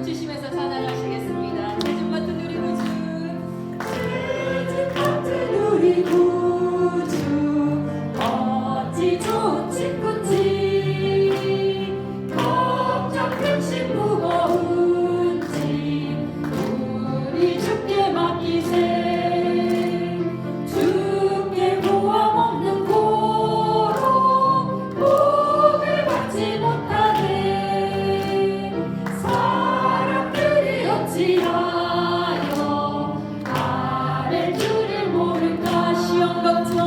박수 치시면서 찬양하시겠습니다. 제주 같은 우리 구주, 제주 같은 우리 구주, 어찌 좋은 친구지, 걱정 근심 무거운지 우리 주께 맡기세. 주께 보험 없는 고로 복을 받지 못하네. 사람들이 어찌하여 아랠 줄을 모를까. 시험 걱정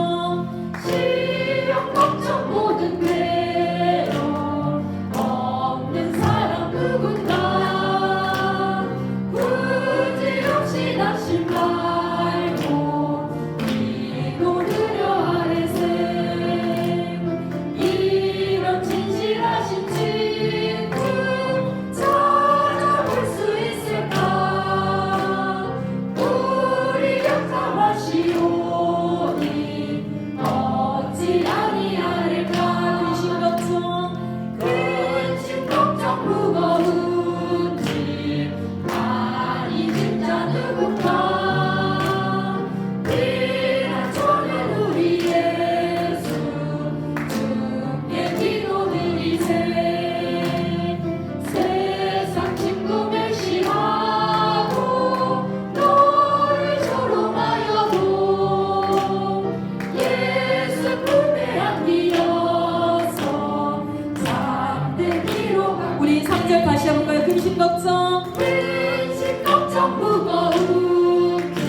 모든 괴로움 없는 사람 누군가. 부질없이 낙심 말고 기도드려 하래세. 이런 진실하신 친구 찾아볼 수 있을까. 우리 역사하시오니 어찌 아니하릴까. 근심 걱정 무거운지 아니 진짜 누군가. 피난처는 우리 예수 주께 기도드리세. 세상 친구 멸시하고 너를 조롱하여도 예수 품에 안기어서 잠들기로 가. 우리 3절 다시 해볼까요? 근심 걱정 무거운지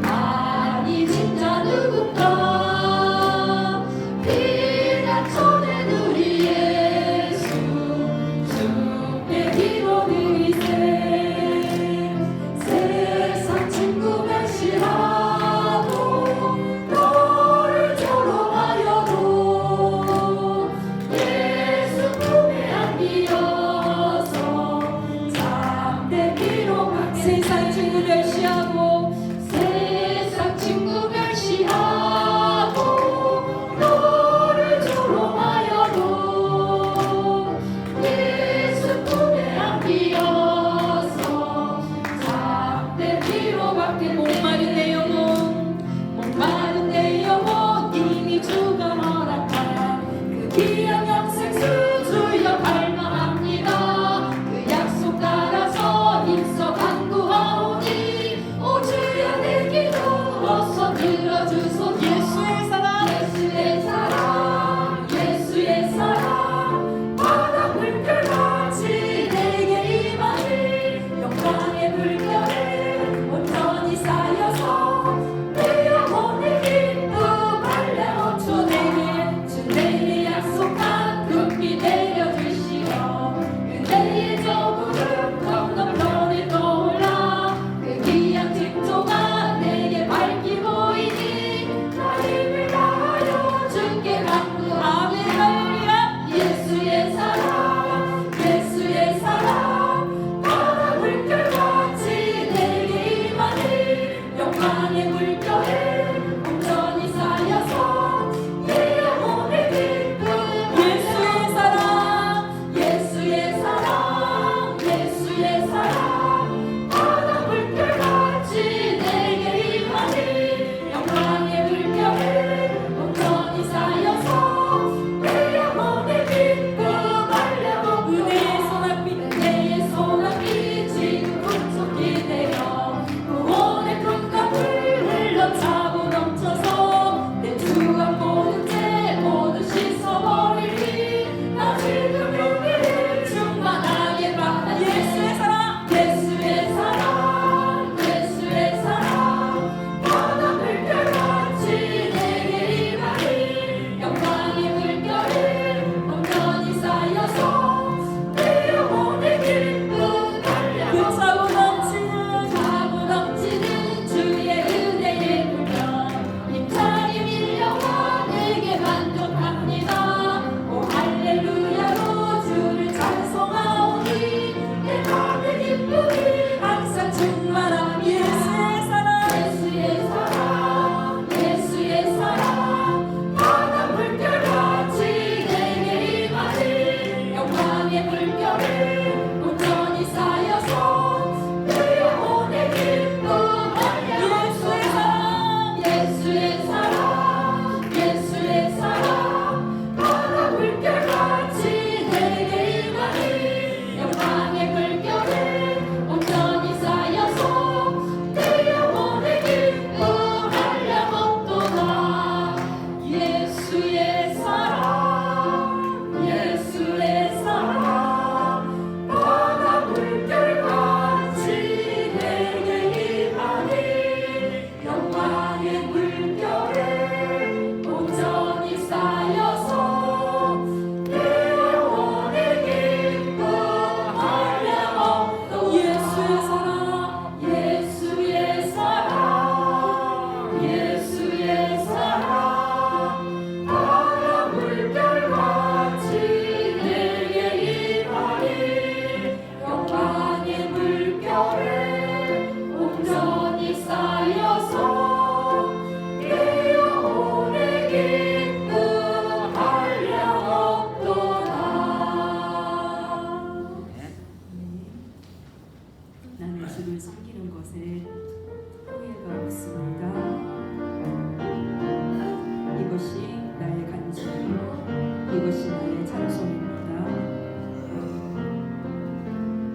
아니 진짜 누군가. 피난처는 우리 예수 주께 기도드리세. 세상 친구 멸시하고 너를 조롱하여도 예수 품에 안기어서 주를 섬기는 것에 후회가 없습니다. 이것이 나의 간증이요 이것이 나의 찬송입니다.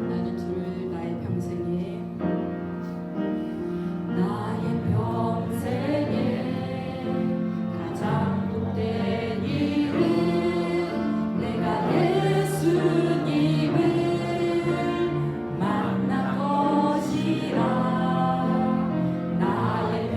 나는 주를 나의 평생에 가장 복된 일은 내가 예수님을 만난 것이라. 나의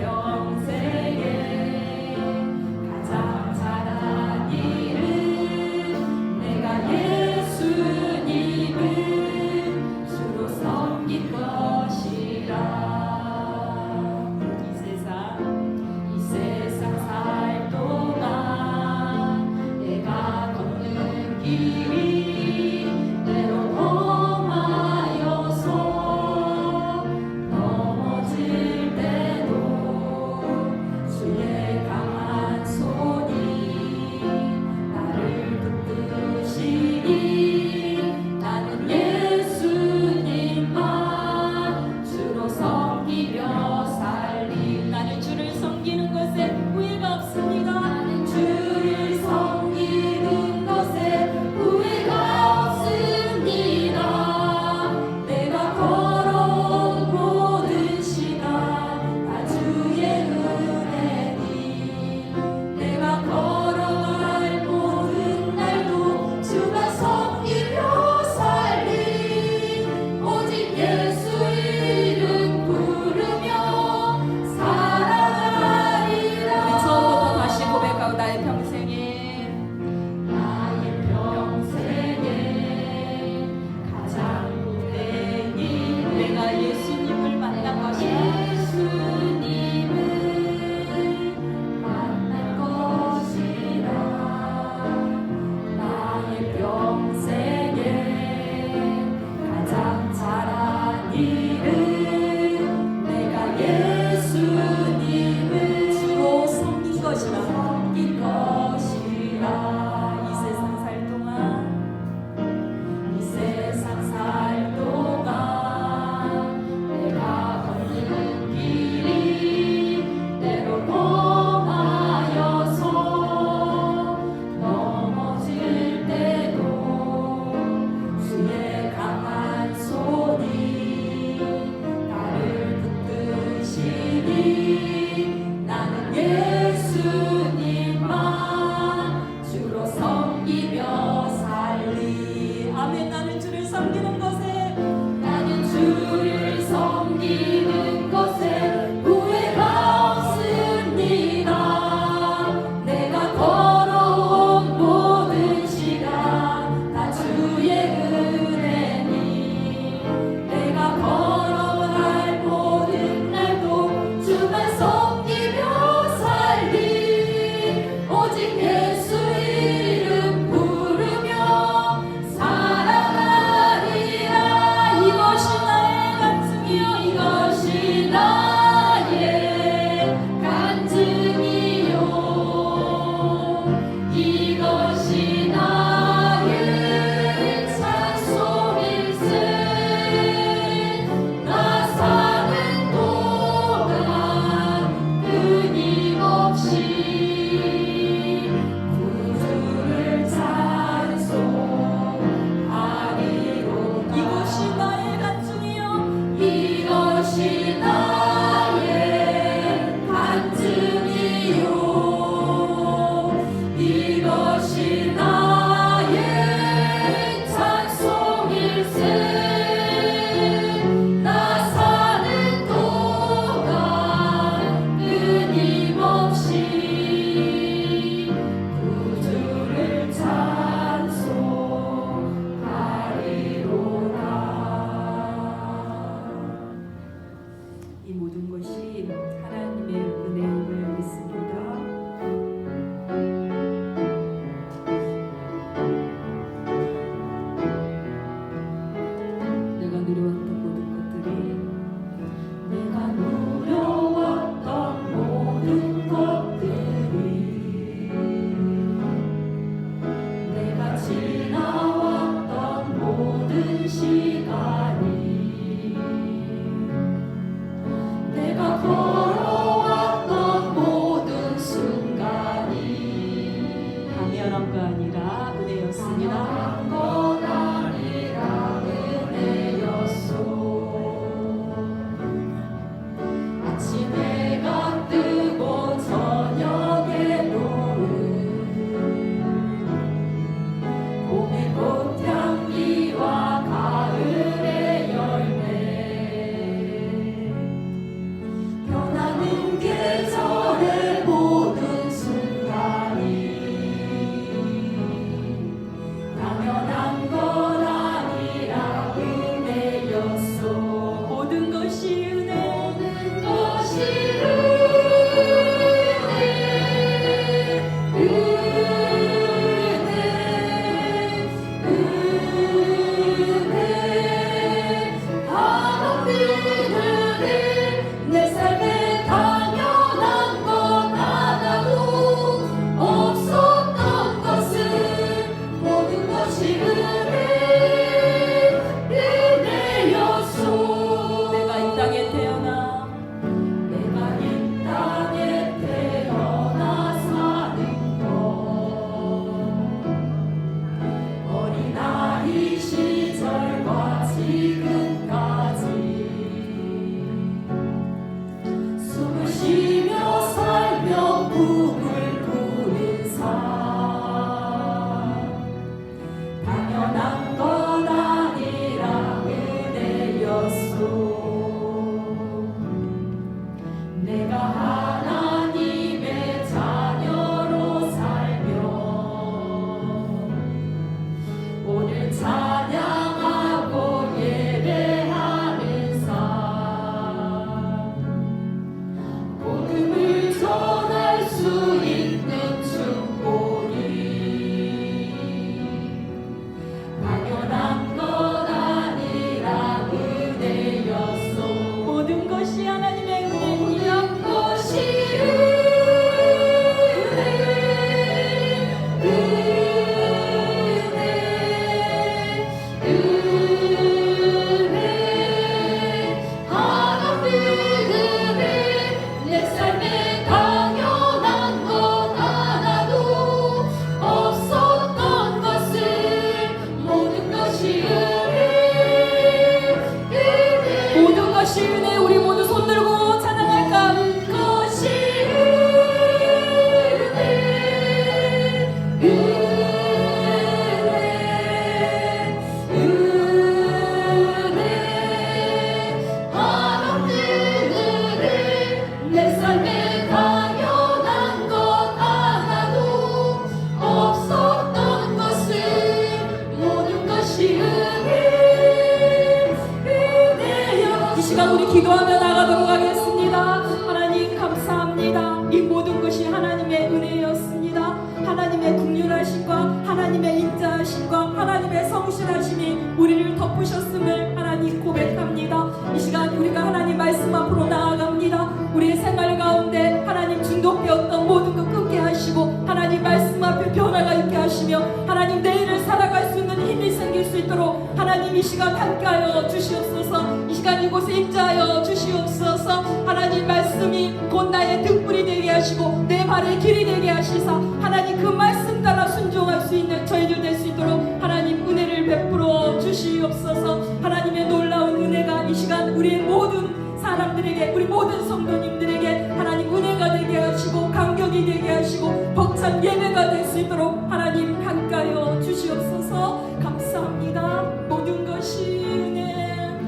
기도하며 나가도록 하겠습니다. 하나님 감사합니다. 이 모든 것이 하나님의 은혜였습니다. 하나님의 긍휼하심과 하나님의 인자하심과 하나님의 성실하심이 우리를 덮으셨음을 하나님 고백합니다. 이 시간 우리가 하나님 말씀 앞으로 나아갑니다. 우리의 생활 가운데 하나님 중독되었던 모든 것 끊게 하시고 하나님 말씀 앞에 변화가 있게 하시며 하나님 내일을 살아갈 수 있는 힘이 생길 수 있도록 하나님 이 시간 함께하여 주시옵소서. 이 시간 이곳에 임재하여 주시옵소서. 하나님 말씀이 곧 나의 등불이 되게 하시고 내 발의 길이 되게 하시사 하나님 그 말씀 따라 순종할 수 있는 저희들 될 수 있도록 하나님 은혜를 베풀어 주시옵소서. 하나님의 놀라운 은혜가 이 시간 우리의 모든 사람들에게 우리 모든 성도님들에게 하나님 은혜가 되게 하시고 감격이 되게 하시고 벅찬 예배가 될 수 있도록 하나님 함께하여 주시옵소서. 감사합니다. 모든 것이 은혜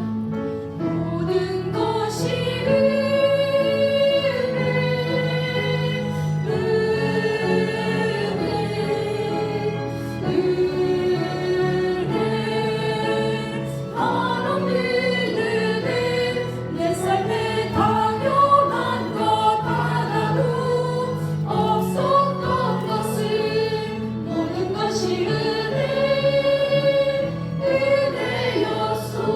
모든 것이 모든 것이 은혜였소.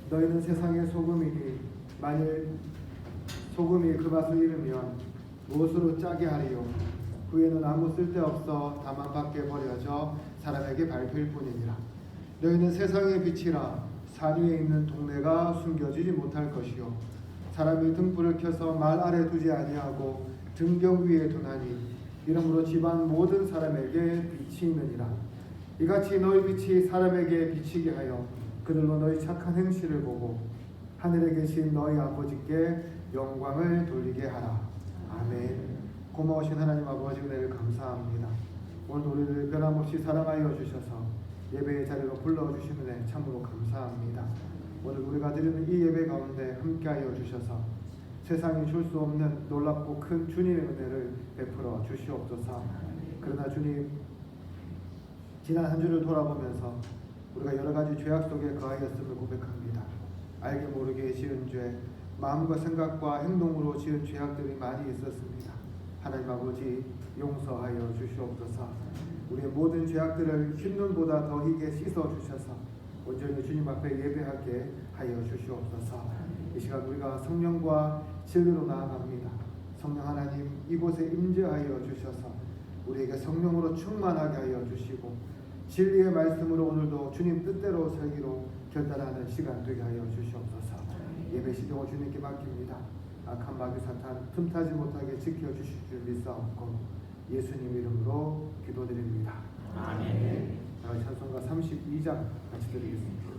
너희는 세상의 소금이니 만일 소금이 그 맛을 잃으면 무엇으로 짜게 하리요? 후에는 아무 쓸데없어 다만 밖에 버려져 사람에게 밟힐 뿐이니라. 너희는 세상의 빛이라. 산 위에 있는 동네가 숨겨지지 못할 것이요 사람이 등불을 켜서 말 아래 두지 아니하고 등경 위에 두나니 이러므로 집안 모든 사람에게 빛이 있느니라. 이같이 너희 빛이 사람에게 비치게 하여 그들로 너희 착한 행실을 보고 하늘에 계신 너희 아버지께 영광을 돌리게 하라. 아멘. 고마우신 하나님 아버지 은혜를 감사합니다. 오늘도 우리를 변함없이 사랑하여 주셔서 예배의 자리로 불러주신 은혜 참으로 감사합니다. 오늘 우리가 드리는 이 예배 가운데 함께하여 주셔서 세상이 줄 수 없는 놀랍고 큰 주님의 은혜를 베풀어 주시옵소서. 그러나 주님, 지난 한 주를 돌아보면서 우리가 여러 가지 죄악 속에 거하였음을 고백합니다. 알게 모르게 지은 죄, 마음과 생각과 행동으로 지은 죄악들이 많이 있었습니다. 하나님 아버지 용서하여 주시옵소서. 우리의 모든 죄악들을 흰눈보다 더 희게 씻어 주셔서 온전히 주님 앞에 예배하게 하여 주시옵소서. 이 시간 우리가 성령과 진리로 나아갑니다. 성령 하나님 이곳에 임재하여 주셔서 우리에게 성령으로 충만하게 하여 주시고 진리의 말씀으로 오늘도 주님 뜻대로 살기로 결단하는 시간 되게 하여 주시옵소서. 예배 시종을 주님께 맡깁니다. 악한 마귀 사탄 틈타지 못하게 지켜주실 줄 믿사옵고 예수님 이름으로 기도드립니다. 아멘. 찬송가 32장 같이 드리겠습니다.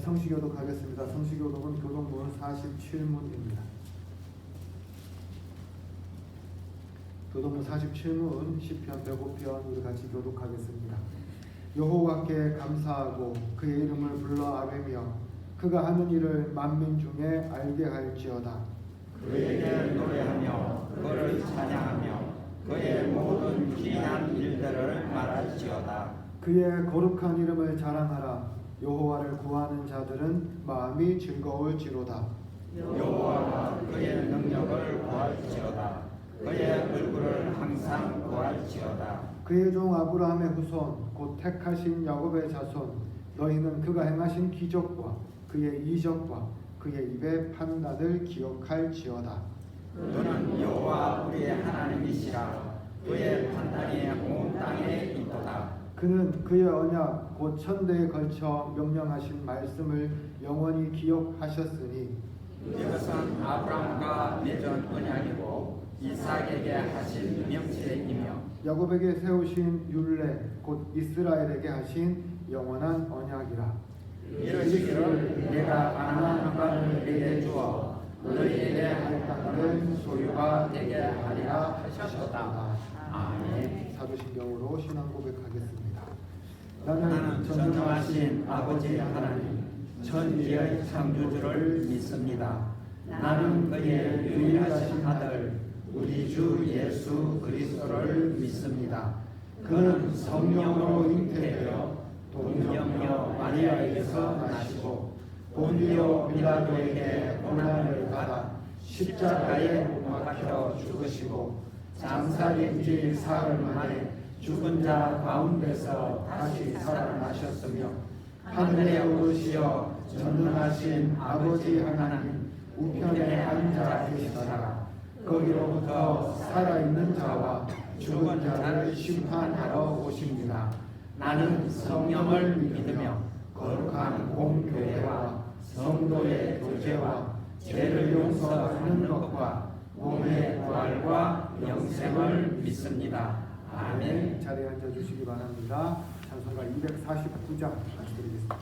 성시교독하겠습니다. 성시교독은 교독문 47문입니다. 교독문 47문 10편 105편 우리 같이 교독하겠습니다. 여호와께 감사하고 그의 이름을 불러 아뢰며 그가 하는 일을 만민 중에 알게 할지어다. 그에게 노래하며 그를 찬양하며 그의 모든 기이한 일들을 말할지어다. 그의 거룩한 이름을 자랑하라. 여호와를 구하는 자들은 마음이 즐거울지로다. 여호와가 그의 능력을 구할지어다. 그의 얼굴을 항상 구할지어다. 그의 종 아브라함의 후손 곧 택하신 야곱의 자손 너희는 그가 행하신 기적과 그의 이적과 그의 입의 판단을 기억할지어다. 그는 여호와 우리의 하나님이시라. 그의 판단이 온 땅에 있도다. 그는 그의 언약 곧 천대에 걸쳐 명령하신 말씀을 영원히 기억하셨으니 이것은 아브라함과 맺은 언약이고 이삭에게 하신 명제이며 야곱에게 세우신 율례 곧 이스라엘에게 하신 영원한 언약이라. 이르시기를 내가 가나안 땅을 내게 주어 너희에게 할 땅은 소유가 되게 하리라 하셨다. 아멘. 사도신경으로 신앙 고백하겠습니다. 나는 전능하신 아버지 하나님 천지의 창조주를 믿습니다. 나는 그의 유일하신 아들 우리 주 예수 그리스도를 믿습니다. 그는 성령으로 잉태되어 동정녀 마리아에게서 나시고 본디오 빌라도에게 고난을 받아 십자가에 못 박혀 죽으시고 장사된 지 사흘 만에 죽은 자 가운데서 다시 살아나셨으며 하늘에 오르시어 전능하신 아버지 하나님 우편에 앉아 계시더라. 거기로부터 살아있는 자와 죽은 자를 심판하러 오십니다. 나는 성령을 믿으며 거룩한 공교회와 성도의 교제와 죄를 용서하는 것과 몸의 부활과 영생을 믿습니다. 아멘. 자리에 앉아주시기 바랍니다. 찬송가 249장 말씀드리겠습니다.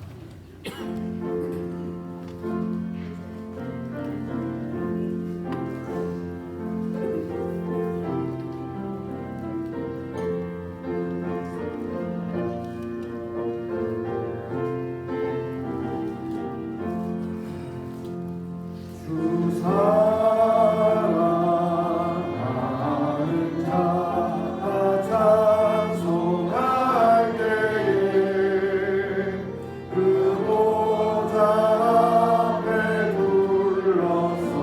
사랑하는 자가 찬송할 때에 그 보좌 앞에 둘러서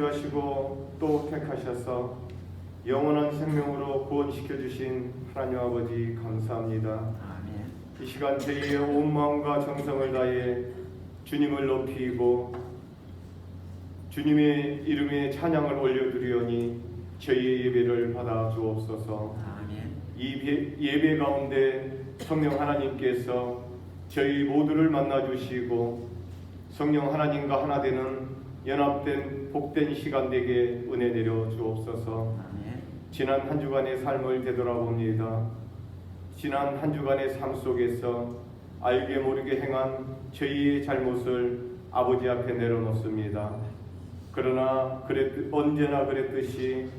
창조하시고 또 택하셔서 영원한 생명으로 구원시켜 주신 하나님 아버지 감사합니다. 아멘. 이 시간 저희의 온 마음과 정성을 다해 주님을 높이고 주님의 이름에 찬양을 올려드리오니 저희의 예배를 받아 주옵소서. 아멘. 이 예배 가운데 성령 하나님께서 저희 모두를 만나 주시고 성령 하나님과 하나 되는 연합된 복된 시간 되게 은혜 내려 주옵소서. 아멘. 지난 한 주간의 삶을 되돌아봅니다. 지난 한 주간의 삶 속에서 알게 모르게 행한 저희의 잘못을 아버지 앞에 내려놓습니다. 그러나 언제나 그랬듯이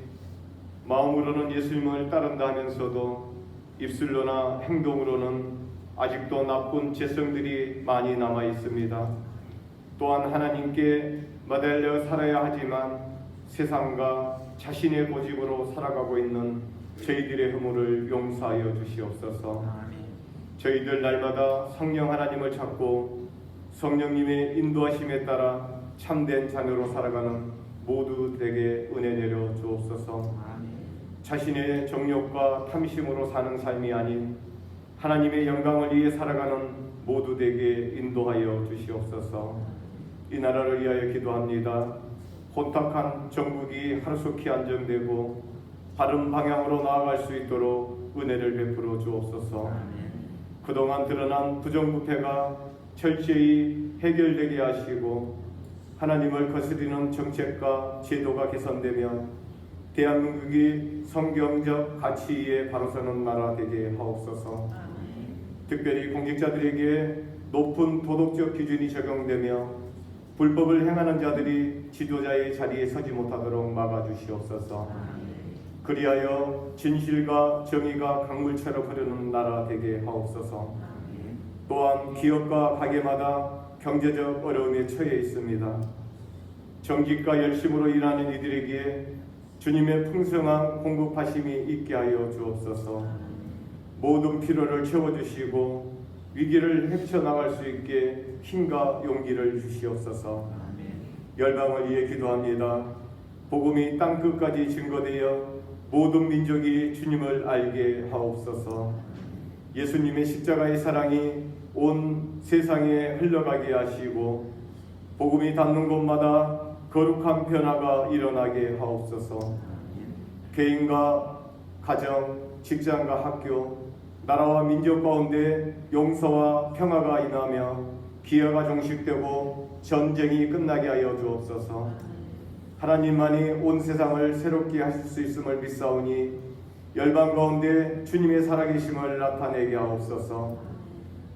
마음으로는 예수님을 따른다 하면서도 입술로나 행동으로는 아직도 나쁜 죄성들이 많이 남아 있습니다. 또한 하나님께 매달려 살아야 하지만 세상과 자신의 고집으로 살아가고 있는 저희들의 허물을 용서하여 주시옵소서. 아멘. 저희들 날마다 성령 하나님을 찾고 성령님의 인도하심에 따라 참된 자녀로 살아가는 모두에게 은혜 내려 주옵소서. 아멘. 자신의 정욕과 탐심으로 사는 삶이 아닌 하나님의 영광을 위해 살아가는 모두에게 인도하여 주시옵소서. 이 나라를 위하여 기도합니다. 혼탁한 정국이 하루속히 안정되고 바른 방향으로 나아갈 수 있도록 은혜를 베풀어 주옵소서. 그동안 드러난 부정부패가 철저히 해결되게 하시고 하나님을 거스리는 정책과 제도가 개선되며 대한민국이 성경적 가치 위에 바로 서는 나라 되게 하옵소서. 특별히 공직자들에게 높은 도덕적 기준이 적용되며 불법을 행하는 자들이 지도자의 자리에 서지 못하도록 막아주시옵소서. 그리하여 진실과 정의가 강물처럼 흐르는 나라 되게 하옵소서. 또한 기업과 가게마다 경제적 어려움에 처해 있습니다. 정직과 열심으로 일하는 이들에게 주님의 풍성한 공급하심이 있게 하여 주옵소서. 모든 필요를 채워주시고 위기를 헤쳐나갈 수 있게 힘과 용기를 주시옵소서. 열방을 위해 기도합니다. 복음이 땅끝까지 증거되어 모든 민족이 주님을 알게 하옵소서. 예수님의 십자가의 사랑이 온 세상에 흘러가게 하시고 복음이 닿는 곳마다 거룩한 변화가 일어나게 하옵소서. 개인과 가정, 직장과 학교, 나라와 민족 가운데 용서와 평화가 임하며 기회가 종식되고 전쟁이 끝나게 하여 주옵소서. 하나님만이 온 세상을 새롭게 하실 수 있음을 믿사오니 열방 가운데 주님의 살아계심을 나타내게 하옵소서.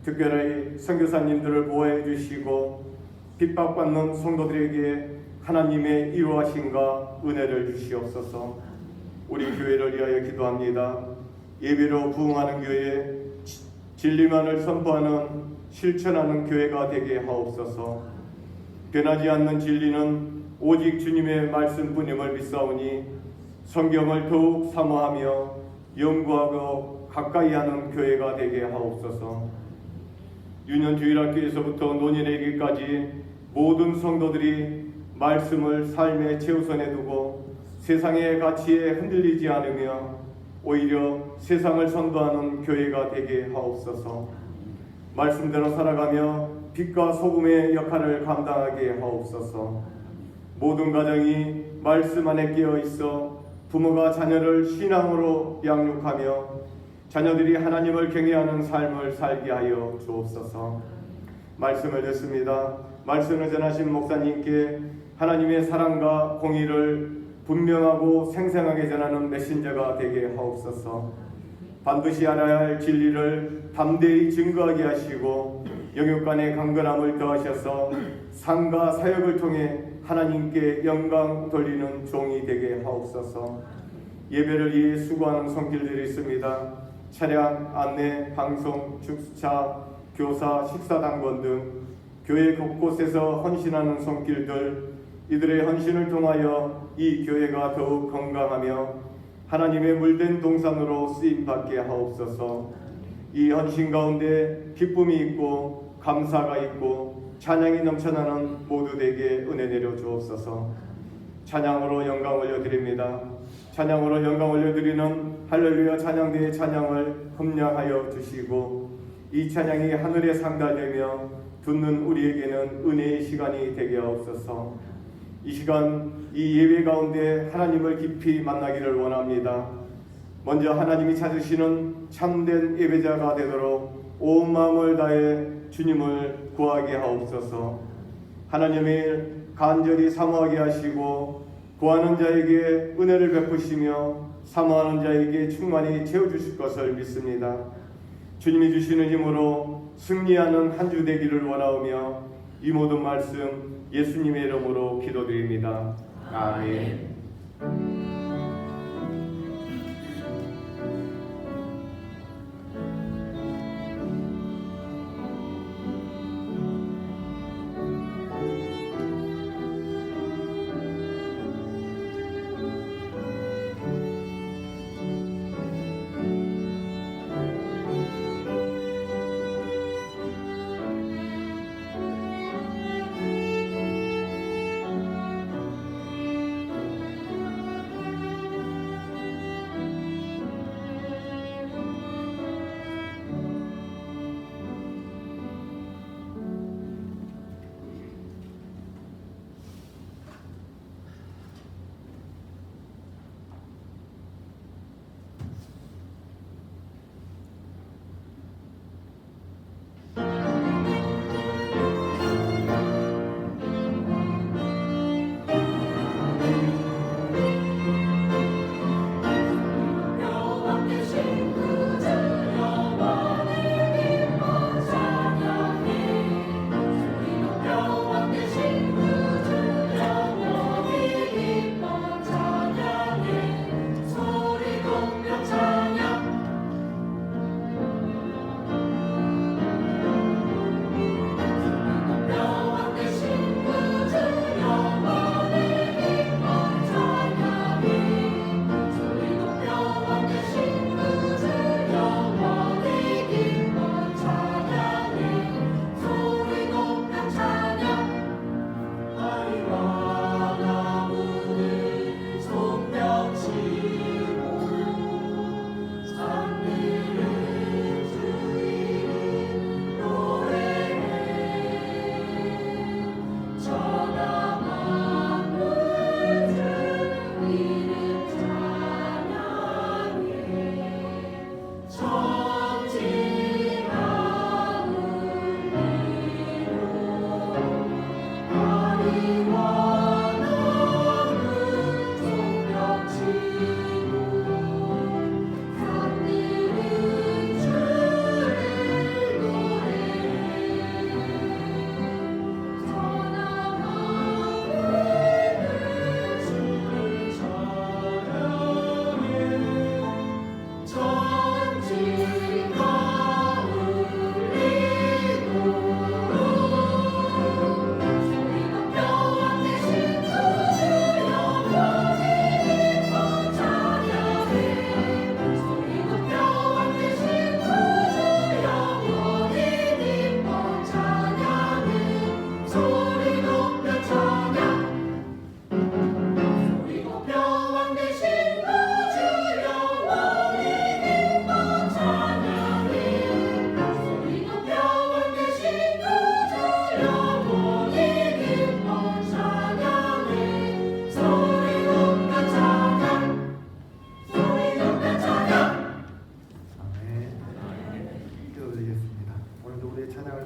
특별히 선교사님들을 보호해 주시고 핍박받는 성도들에게 하나님의 이루하심과 은혜를 주시옵소서. 우리 교회를 위하여 기도합니다. 예배로 부흥하는 교회, 진리만을 선포하는 실천하는 교회가 되게 하옵소서. 변하지 않는 진리는 오직 주님의 말씀뿐임을 믿사오니 성경을 더욱 사모하며 연구하고 가까이 하는 교회가 되게 하옵소서. 유년주일학교에서부터 논일에게까지 모든 성도들이 말씀을 삶의 최우선에 두고 세상의 가치에 흔들리지 않으며 오히려 세상을 선도하는 교회가 되게 하옵소서. 말씀대로 살아가며 빛과 소금의 역할을 감당하게 하옵소서. 모든 가정이 말씀 안에 깨어 있어 부모가 자녀를 신앙으로 양육하며 자녀들이 하나님을 경외하는 삶을 살게 하여 주옵소서. 말씀을 듣습니다. 말씀을 전하신 목사님께 하나님의 사랑과 공의를 분명하고 생생하게 전하는 메신저가 되게 하옵소서. 반드시 알아야 할 진리를 담대히 증거하게 하시고 영육간의 강건함을 더하셔서 삶과 사역을 통해 하나님께 영광 돌리는 종이 되게 하옵소서. 예배를 위해 수고하는 손길들이 있습니다. 차량, 안내, 방송, 축사, 교사, 식사당번 등 교회 곳곳에서 헌신하는 손길들, 이들의 헌신을 통하여 이 교회가 더욱 건강하며 하나님의 물된 동산으로 쓰임받게 하옵소서. 이 헌신 가운데 기쁨이 있고 감사가 있고 찬양이 넘쳐나는 모두에게 은혜 내려 주옵소서. 찬양으로 영광 올려드립니다. 찬양으로 영광 올려드리는 할렐루야 찬양대의 찬양을 흠량하여 주시고 이 찬양이 하늘에 상달되며 듣는 우리에게는 은혜의 시간이 되게 하옵소서. 이 시간 이 예배 가운데 하나님을 깊이 만나기를 원합니다. 먼저 하나님이 찾으시는 참된 예배자가 되도록 온 마음을 다해 주님을 구하게 하옵소서. 하나님을 간절히 사모하게 하시고 구하는 자에게 은혜를 베푸시며 사모하는 자에게 충만히 채워주실 것을 믿습니다. 주님이 주시는 힘으로 승리하는 한 주 되기를 원하오며 이 모든 말씀 예수님의 이름으로 기도드립니다. 아멘.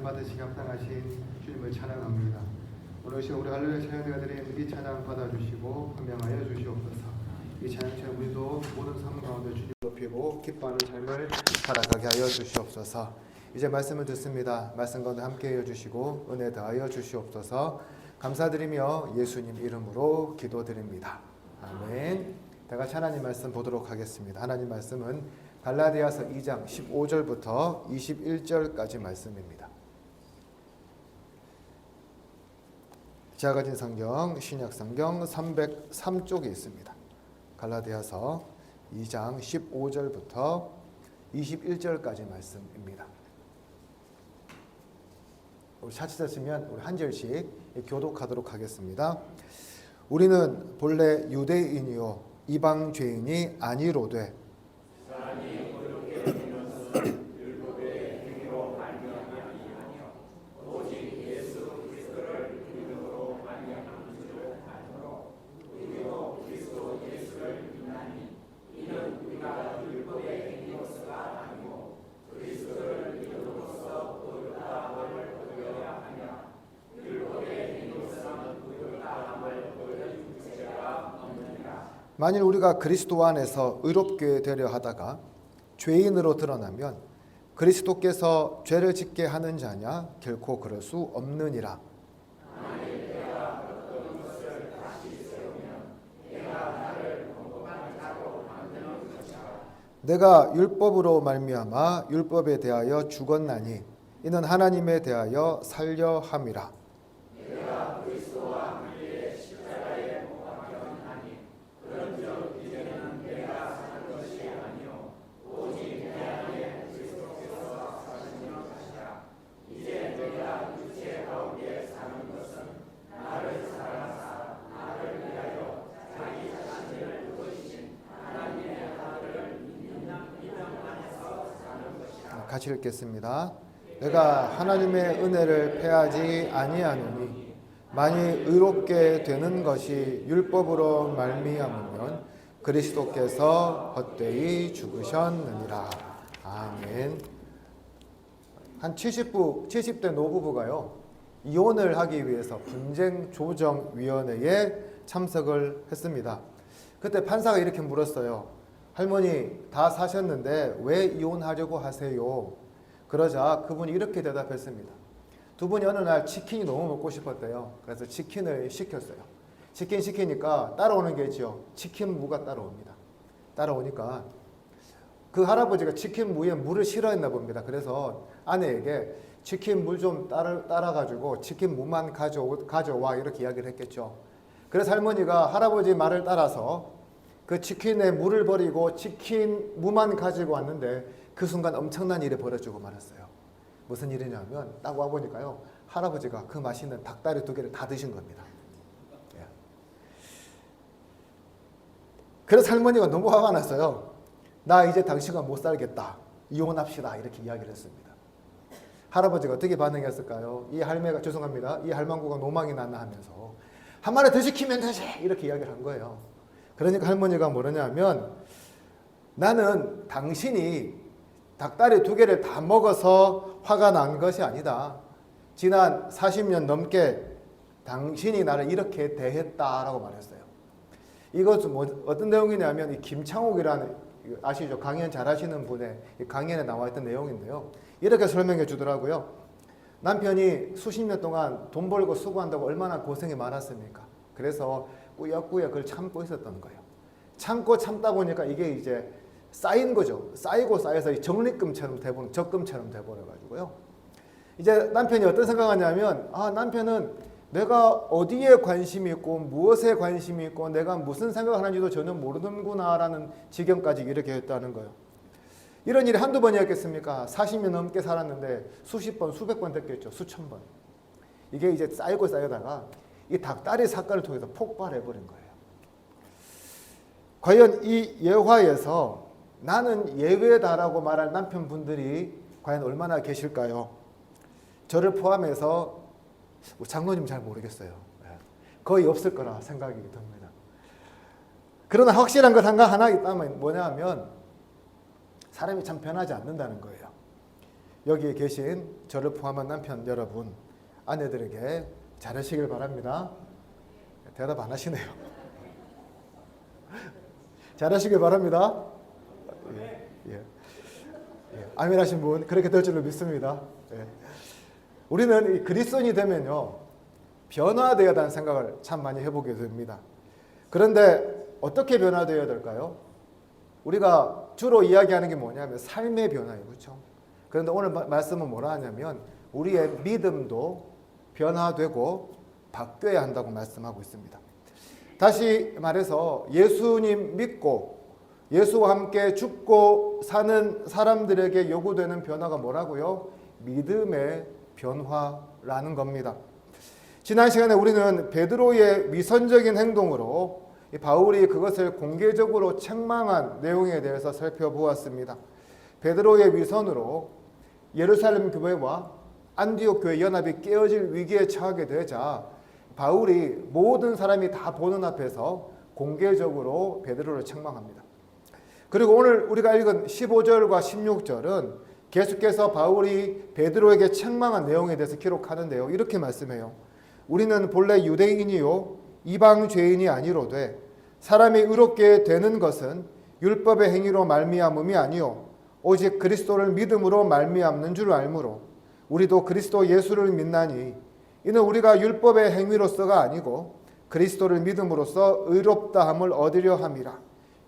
받으시기 합당하신 주님을 찬양합니다. 오늘 시간 우리 할렐루야 찬양대가 드린 이 찬양 받아주시고 분명하여 주시옵소서. 이 찬양처럼 우리도 모든 삶 가운데 주님 높이고 기뻐하는 삶을 살아가게 하여 주시옵소서. 이제 말씀을 듣습니다. 말씀 가운데 함께하여 주시고 은혜 더하여 주시옵소서. 감사드리며 예수님 이름으로 기도드립니다. 아멘. 다 같이 하나님 말씀 보도록 하겠습니다. 하나님 말씀은 갈라디아서 2장 15절부터 21절까지 말씀입니다. 제가 가진 성경 신약 성경 303쪽에 있습니다. 갈라디아서 2장 15절부터 21절까지 말씀입니다. 우리 찾으셨으면 우리 한 절씩 교독하도록 하겠습니다. 우리는 본래 유대인이요 이방 죄인이 아니로되 만일 우리가 그리스도 안에서 의롭게 되려 하다가 죄인으로 드러나면 그리스도께서 죄를 짓게 하는 자냐? 결코 그럴 수 없느니라. 내가 율법으로 말미암아 율법에 대하여 죽었나니 이는 하나님에 대하여 살려 함이라. 같이 읽겠습니다. 내가 하나님의 은혜를 패하지 아니하노니 만일 의롭게 되는 것이 율법으로 말미암으면 그리스도께서 헛되이 죽으셨느니라. 아멘. 한 70대 노부부가요 이혼을 하기 위해서 분쟁조정위원회에 참석을 했습니다. 그때 판사가 이렇게 물었어요. 할머니 다 사셨는데 왜 이혼하려고 하세요? 그러자 그분이 이렇게 대답했습니다. 두 분이 어느 날 치킨이 너무 먹고 싶었대요. 그래서 치킨을 시켰어요. 치킨 시키니까 따라오는 게 있죠. 치킨 무가 따라옵니다. 따라오니까 그 할아버지가 치킨 무에 물을 싫어했나 봅니다. 그래서 아내에게 치킨 물 좀 따라가지고 치킨 무만 가져와 이렇게 이야기를 했겠죠. 그래서 할머니가 할아버지 말을 따라서 그 치킨에 물을 버리고 치킨 무만 가지고 왔는데 그 순간 엄청난 일이 벌어지고 말았어요. 무슨 일이냐면 딱 와보니까요 할아버지가 그 맛있는 닭다리 2개를 다 드신 겁니다. 예. 그래서 할머니가 너무 화가 났어요. 나 이제 당신과 못 살겠다. 이혼합시다. 이렇게 이야기를 했습니다. 할아버지가 어떻게 반응했을까요? 이 할매가 죄송합니다. 이 할망구가 노망이 났나 하면서 한 마리 더 시키면 되지 이렇게 이야기를 한 거예요. 그러니까 할머니가 뭐냐면 나는 당신이 닭다리 2개를 다 먹어서 화가 난 것이 아니다. 지난 40년 넘게 당신이 나를 이렇게 대했다라고 말했어요. 이것은 어떤 내용이냐면 이 김창옥이라는 아시죠? 강연 잘하시는 분의 강연에 나와 있던 내용인데요. 이렇게 설명해 주더라고요. 남편이 수십 년 동안 돈 벌고 수고한다고 얼마나 고생이 많았습니까? 그래서 꾸역꾸역 그걸 참고 있었던 거예요. 참고 참다 보니까 이게 이제 쌓인 거죠. 쌓이고 쌓여서 적금처럼 돼버려가지고요. 이제 남편이 어떤 생각하냐면 남편은 내가 어디에 관심이 있고 무엇에 관심이 있고 내가 무슨 생각을 하는지도 전혀 모르는구나라는 지경까지 이렇게 했다는 거예요. 이런 일이 한두 번이었겠습니까? 40년 넘게 살았는데 수십 번, 수백 번 됐겠죠. 수천 번. 이게 이제 쌓이고 쌓여다가 이 닭다리 사건을 통해서 폭발해버린 거예요. 과연 이 예화에서 나는 예외다라고 말할 남편분들이 과연 얼마나 계실까요? 저를 포함해서 장로님 잘 모르겠어요. 거의 없을 거라 생각이 듭니다. 그러나 확실한 것 하나 있다면 뭐냐면 사람이 참 변하지 않는다는 거예요. 여기에 계신 저를 포함한 남편 여러분, 아내들에게 잘하시길 바랍니다. 대답 안 하시네요. 잘하시길 바랍니다. 예. 아멘 하신 분 그렇게 될 줄로 믿습니다. 예. 우리는 그리스도인이 되면요 변화되어야 한다는 생각을 참 많이 해보게 됩니다. 그런데 어떻게 변화되어야 될까요? 우리가 주로 이야기하는 게 뭐냐면 삶의 변화예요. 그렇죠? 그런데 오늘 말씀은 뭐라 하냐면 우리의 믿음도 변화되고 바뀌어야 한다고 말씀하고 있습니다. 다시 말해서 예수님 믿고 예수와 함께 죽고 사는 사람들에게 요구되는 변화가 뭐라고요? 믿음의 변화라는 겁니다. 지난 시간에 우리는 베드로의 위선적인 행동으로 바울이 그것을 공개적으로 책망한 내용에 대해서 살펴보았습니다. 베드로의 위선으로 예루살렘 교회와 안디옥 교회 연합이 깨어질 위기에 처하게 되자 바울이 모든 사람이 다 보는 앞에서 공개적으로 베드로를 책망합니다. 그리고 오늘 우리가 읽은 15절과 16절은 계속해서 바울이 베드로에게 책망한 내용에 대해서 기록하는데요. 이렇게 말씀해요. 우리는 본래 유대인이요 이방 죄인이 아니로되 사람이 의롭게 되는 것은 율법의 행위로 말미암음이 아니요 오직 그리스도를 믿음으로 말미암는 줄 알므로 우리도 그리스도 예수를 믿나니 이는 우리가 율법의 행위로서가 아니고 그리스도를 믿음으로써 의롭다함을 얻으려 함이라.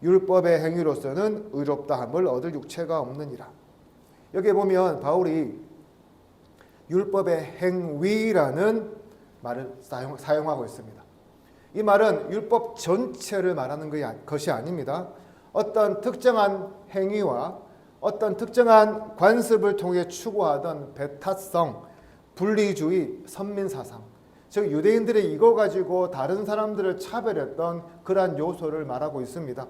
율법의 행위로서는 의롭다함을 얻을 육체가 없느니라. 여기 보면 바울이 율법의 행위라는 말을 사용하고 있습니다. 이 말은 율법 전체를 말하는 것이 아닙니다. 어떤 특정한 행위와 어떤 특정한 관습을 통해 추구하던 배타성, 분리주의, 선민사상, 즉 유대인들이 이거 가지고 다른 사람들을 차별했던 그러한 요소를 말하고 있습니다.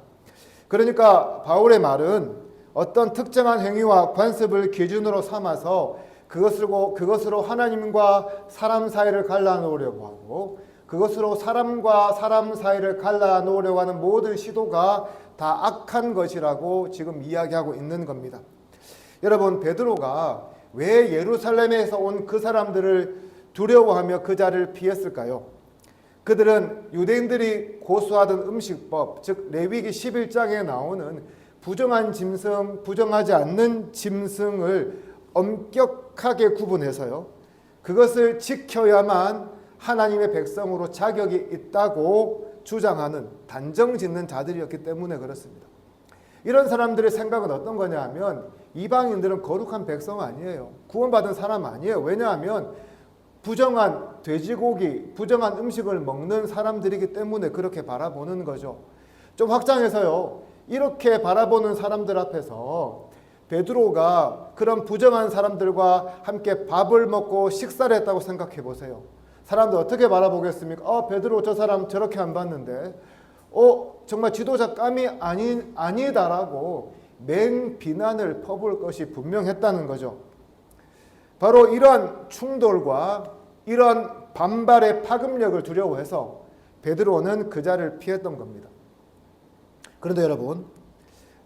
그러니까 바울의 말은 어떤 특정한 행위와 관습을 기준으로 삼아서 그것으로 하나님과 사람 사이를 갈라놓으려고 하고 그것으로 사람과 사람 사이를 갈라놓으려고 하는 모든 시도가 다 악한 것이라고 지금 이야기하고 있는 겁니다. 여러분, 베드로가 왜 예루살렘에서 온 그 사람들을 두려워하며 그 자리를 피했을까요? 그들은 유대인들이 고수하던 음식법, 즉 레위기 11장에 나오는 부정한 짐승, 부정하지 않는 짐승을 엄격하게 구분해서요, 그것을 지켜야만 하나님의 백성으로 자격이 있다고 주장하는 단정짓는 자들이었기 때문에 그렇습니다. 이런 사람들의 생각은 어떤 거냐 하면 이방인들은 거룩한 백성 아니에요. 구원받은 사람 아니에요. 왜냐하면 부정한 돼지고기, 부정한 음식을 먹는 사람들이기 때문에 그렇게 바라보는 거죠. 좀 확장해서요, 이렇게 바라보는 사람들 앞에서 베드로가 그런 부정한 사람들과 함께 밥을 먹고 식사를 했다고 생각해 보세요. 사람들 어떻게 바라보겠습니까? 베드로 저 사람 저렇게 안 봤는데 정말 지도자감이 아니다라고 맹비난을 퍼부을 것이 분명했다는 거죠. 바로 이러한 충돌과 이러한 반발의 파급력을 두려워해서 베드로는 그 자리를 피했던 겁니다. 그런데 여러분,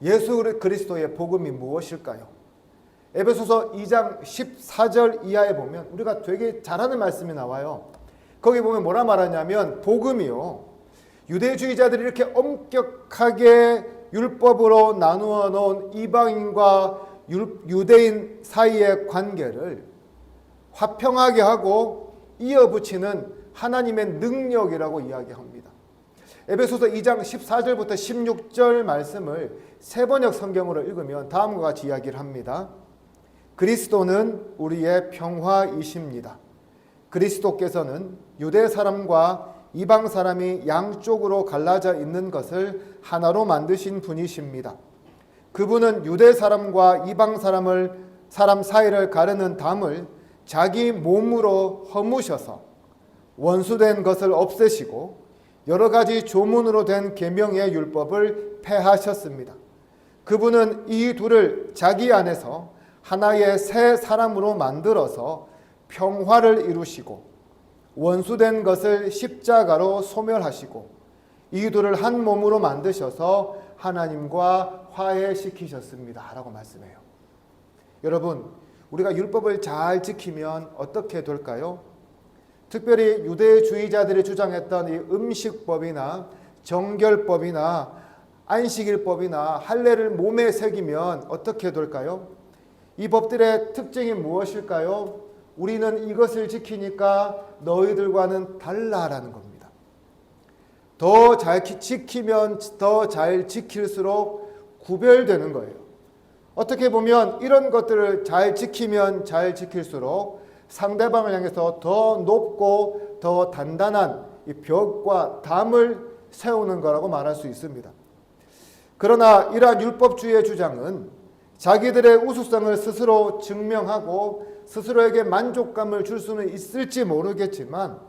예수 그리스도의 복음이 무엇일까요? 에베소서 2장 14절 이하에 보면 우리가 되게 잘하는 말씀이 나와요. 거기 보면 뭐라 말하냐면 복음이요, 유대주의자들이 이렇게 엄격하게 율법으로 나누어 놓은 이방인과 유대인 사이의 관계를 화평하게 하고 이어붙이는 하나님의 능력이라고 이야기합니다. 에베소서 2장 14절부터 16절 말씀을 세번역 성경으로 읽으면 다음과 같이 이야기를 합니다. 그리스도는 우리의 평화이십니다. 그리스도께서는 유대 사람과 이방 사람이 양쪽으로 갈라져 있는 것을 하나로 만드신 분이십니다. 그분은 유대 사람과 이방 사람 사이를 가르는 담을 자기 몸으로 허무셔서 원수된 것을 없애시고 여러 가지 조문으로 된 계명의 율법을 폐하셨습니다. 그분은 이 둘을 자기 안에서 하나의 새 사람으로 만들어서 평화를 이루시고 원수된 것을 십자가로 소멸하시고 이 둘을 한 몸으로 만드셔서 하나님과 화해시키셨습니다 라고 말씀해요. 여러분, 우리가 율법을 잘 지키면 어떻게 될까요? 특별히 유대주의자들이 주장했던 이 음식법이나 정결법이나 안식일법이나 할례를 몸에 새기면 어떻게 될까요? 이 법들의 특징이 무엇일까요? 우리는 이것을 지키니까 너희들과는 달라라는 겁니다. 더 잘 지키면 더 잘 지킬수록 구별되는 거예요. 어떻게 보면 이런 것들을 잘 지키면 잘 지킬수록 상대방을 향해서 더 높고 더 단단한 이 벽과 담을 세우는 거라고 말할 수 있습니다. 그러나 이러한 율법주의의 주장은 자기들의 우수성을 스스로 증명하고 스스로에게 만족감을 줄 수는 있을지 모르겠지만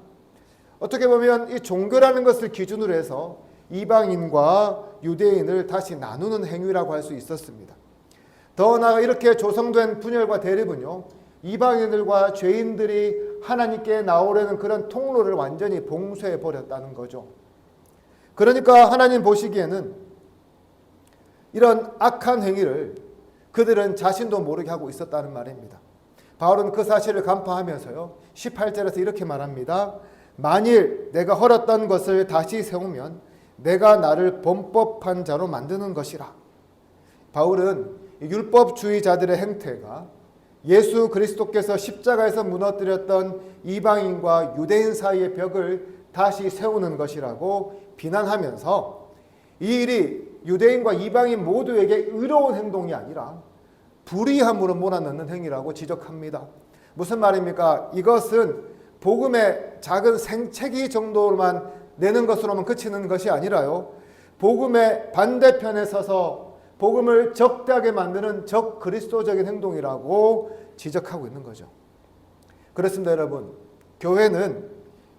어떻게 보면 이 종교라는 것을 기준으로 해서 이방인과 유대인을 다시 나누는 행위라고 할 수 있었습니다. 더 나아가 이렇게 조성된 분열과 대립은요, 이방인들과 죄인들이 하나님께 나오려는 그런 통로를 완전히 봉쇄해 버렸다는 거죠. 그러니까 하나님 보시기에는 이런 악한 행위를 그들은 자신도 모르게 하고 있었다는 말입니다. 바울은 그 사실을 간파하면서요, 18절에서 이렇게 말합니다. 만일 내가 헐었던 것을 다시 세우면 내가 나를 범법한 자로 만드는 것이라. 바울은 율법주의자들의 행태가 예수 그리스도께서 십자가에서 무너뜨렸던 이방인과 유대인 사이의 벽을 다시 세우는 것이라고 비난하면서 이 일이 유대인과 이방인 모두에게 의로운 행동이 아니라 불의함으로 몰아넣는 행위라고 지적합니다. 무슨 말입니까? 이것은 복음의 작은 생채기 정도로만 내는 것으로만 그치는 것이 아니라요, 복음의 반대편에 서서 복음을 적대하게 만드는 적그리스도적인 행동이라고 지적하고 있는 거죠. 그렇습니다, 여러분. 교회는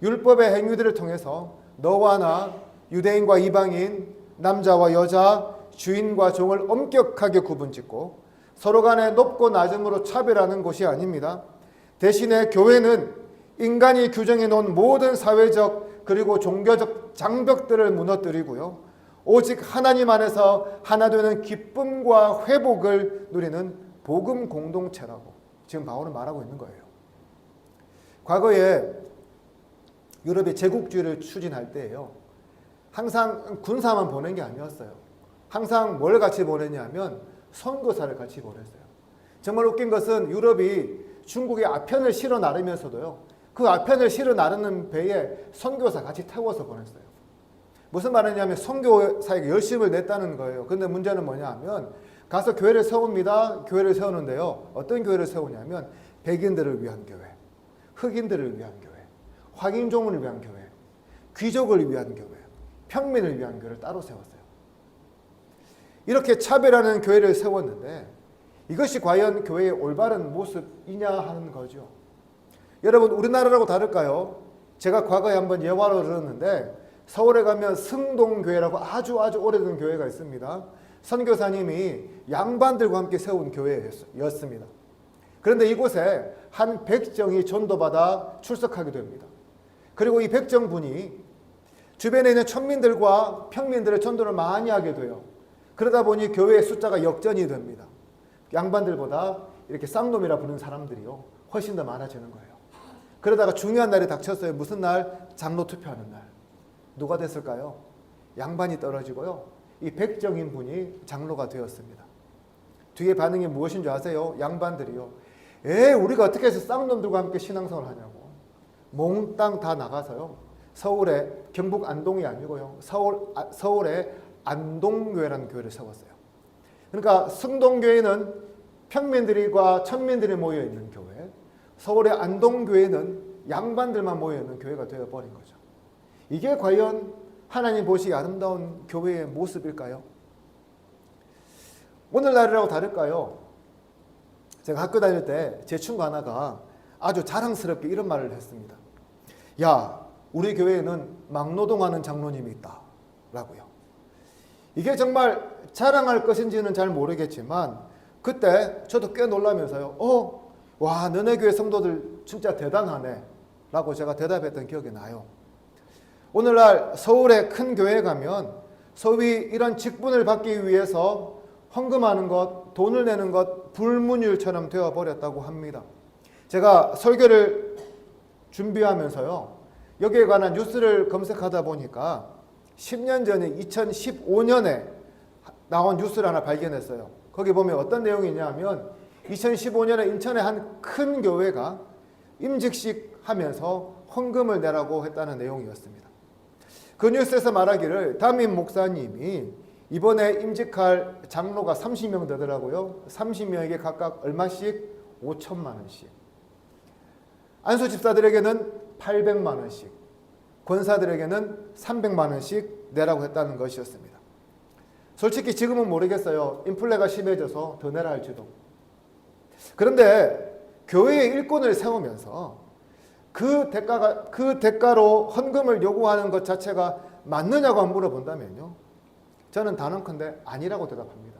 율법의 행위들을 통해서 너와 나, 유대인과 이방인, 남자와 여자, 주인과 종을 엄격하게 구분짓고 서로 간에 높고 낮음으로 차별하는 곳이 아닙니다. 대신에 교회는 인간이 규정해 놓은 모든 사회적 그리고 종교적 장벽들을 무너뜨리고요, 오직 하나님 안에서 하나 되는 기쁨과 회복을 누리는 복음 공동체라고 지금 바울은 말하고 있는 거예요. 과거에 유럽이 제국주의를 추진할 때예요, 항상 군사만 보낸 게 아니었어요. 항상 뭘 같이 보냈냐면 선교사를 같이 보냈어요. 정말 웃긴 것은 유럽이 중국에 아편을 실어 나르면서도요, 그 아편을 실어 나르는 배에 선교사 같이 태워서 보냈어요. 무슨 말이냐면 선교사에게 열심을 냈다는 거예요. 근데 문제는 뭐냐 하면 가서 교회를 세웁니다. 교회를 세우는데요, 어떤 교회를 세우냐면 백인들을 위한 교회, 흑인들을 위한 교회, 확인종을 위한 교회, 귀족을 위한 교회, 평민을 위한 교회를 따로 세웠어요. 이렇게 차별하는 교회를 세웠는데 이것이 과연 교회의 올바른 모습이냐 하는 거죠. 여러분, 우리나라라고 다를까요? 제가 과거에 한번 예화를 들었는데 서울에 가면 승동교회라고 아주 오래된 교회가 있습니다. 선교사님이 양반들과 함께 세운 교회였습니다. 그런데 이곳에 한 백정이 전도받아 출석하게 됩니다. 그리고 이 백정분이 주변에 있는 천민들과 평민들의 전도를 많이 하게 돼요. 그러다 보니 교회의 숫자가 역전이 됩니다. 양반들보다 이렇게 쌍놈이라 부르는 사람들이요, 훨씬 더 많아지는 거예요. 그러다가 중요한 날이 닥쳤어요. 무슨 날? 장로 투표하는 날. 누가 됐을까요? 양반이 떨어지고요, 이 백정인 분이 장로가 되었습니다. 뒤에 반응이 무엇인 줄 아세요? 양반들이요, 우리가 어떻게 해서 쌍놈들과 함께 신앙생활을 하냐고 몽땅 다 나가서요, 서울에, 경북 안동이 아니고요, 서울에 안동교회라는 교회를 세웠어요. 그러니까 승동교회는 평민들과 천민들이 모여있는 교회, 서울의 안동교회는 양반들만 모여있는 교회가 되어버린 거죠. 이게 과연 하나님 보시기 아름다운 교회의 모습일까요? 오늘날이라고 다를까요? 제가 학교 다닐 때 제 친구 하나가 아주 자랑스럽게 이런 말을 했습니다. 야, 우리 교회에는 막노동하는 장로님이 있다 라고요. 이게 정말 자랑할 것인지는 잘 모르겠지만 그때 저도 꽤 놀라면서요, 와, 너네 교회 성도들 진짜 대단하네 라고 제가 대답했던 기억이 나요. 오늘날 서울의 큰 교회에 가면 소위 이런 직분을 받기 위해서 헌금하는 것, 돈을 내는 것 불문율처럼 되어버렸다고 합니다. 제가 설교를 준비하면서요, 여기에 관한 뉴스를 검색하다 보니까 10년 전에 2015년에 나온 뉴스를 하나 발견했어요. 거기 보면 어떤 내용이냐면 2015년에 인천의 한 큰 교회가 임직식 하면서 헌금을 내라고 했다는 내용이었습니다. 그 뉴스에서 말하기를 담임 목사님이 이번에 임직할 장로가 30명 되더라고요. 30명에게 각각 얼마씩? 5천만 원씩. 안수 집사들에게는 800만 원씩, 권사들에게는 300만 원씩 내라고 했다는 것이었습니다. 솔직히 지금은 모르겠어요. 인플레가 심해져서 더 내라 할지도. 그런데 교회의 일꾼을 세우면서 그 대가로 헌금을 요구하는 것 자체가 맞느냐고 물어본다면요, 저는 단언컨대 아니라고 대답합니다.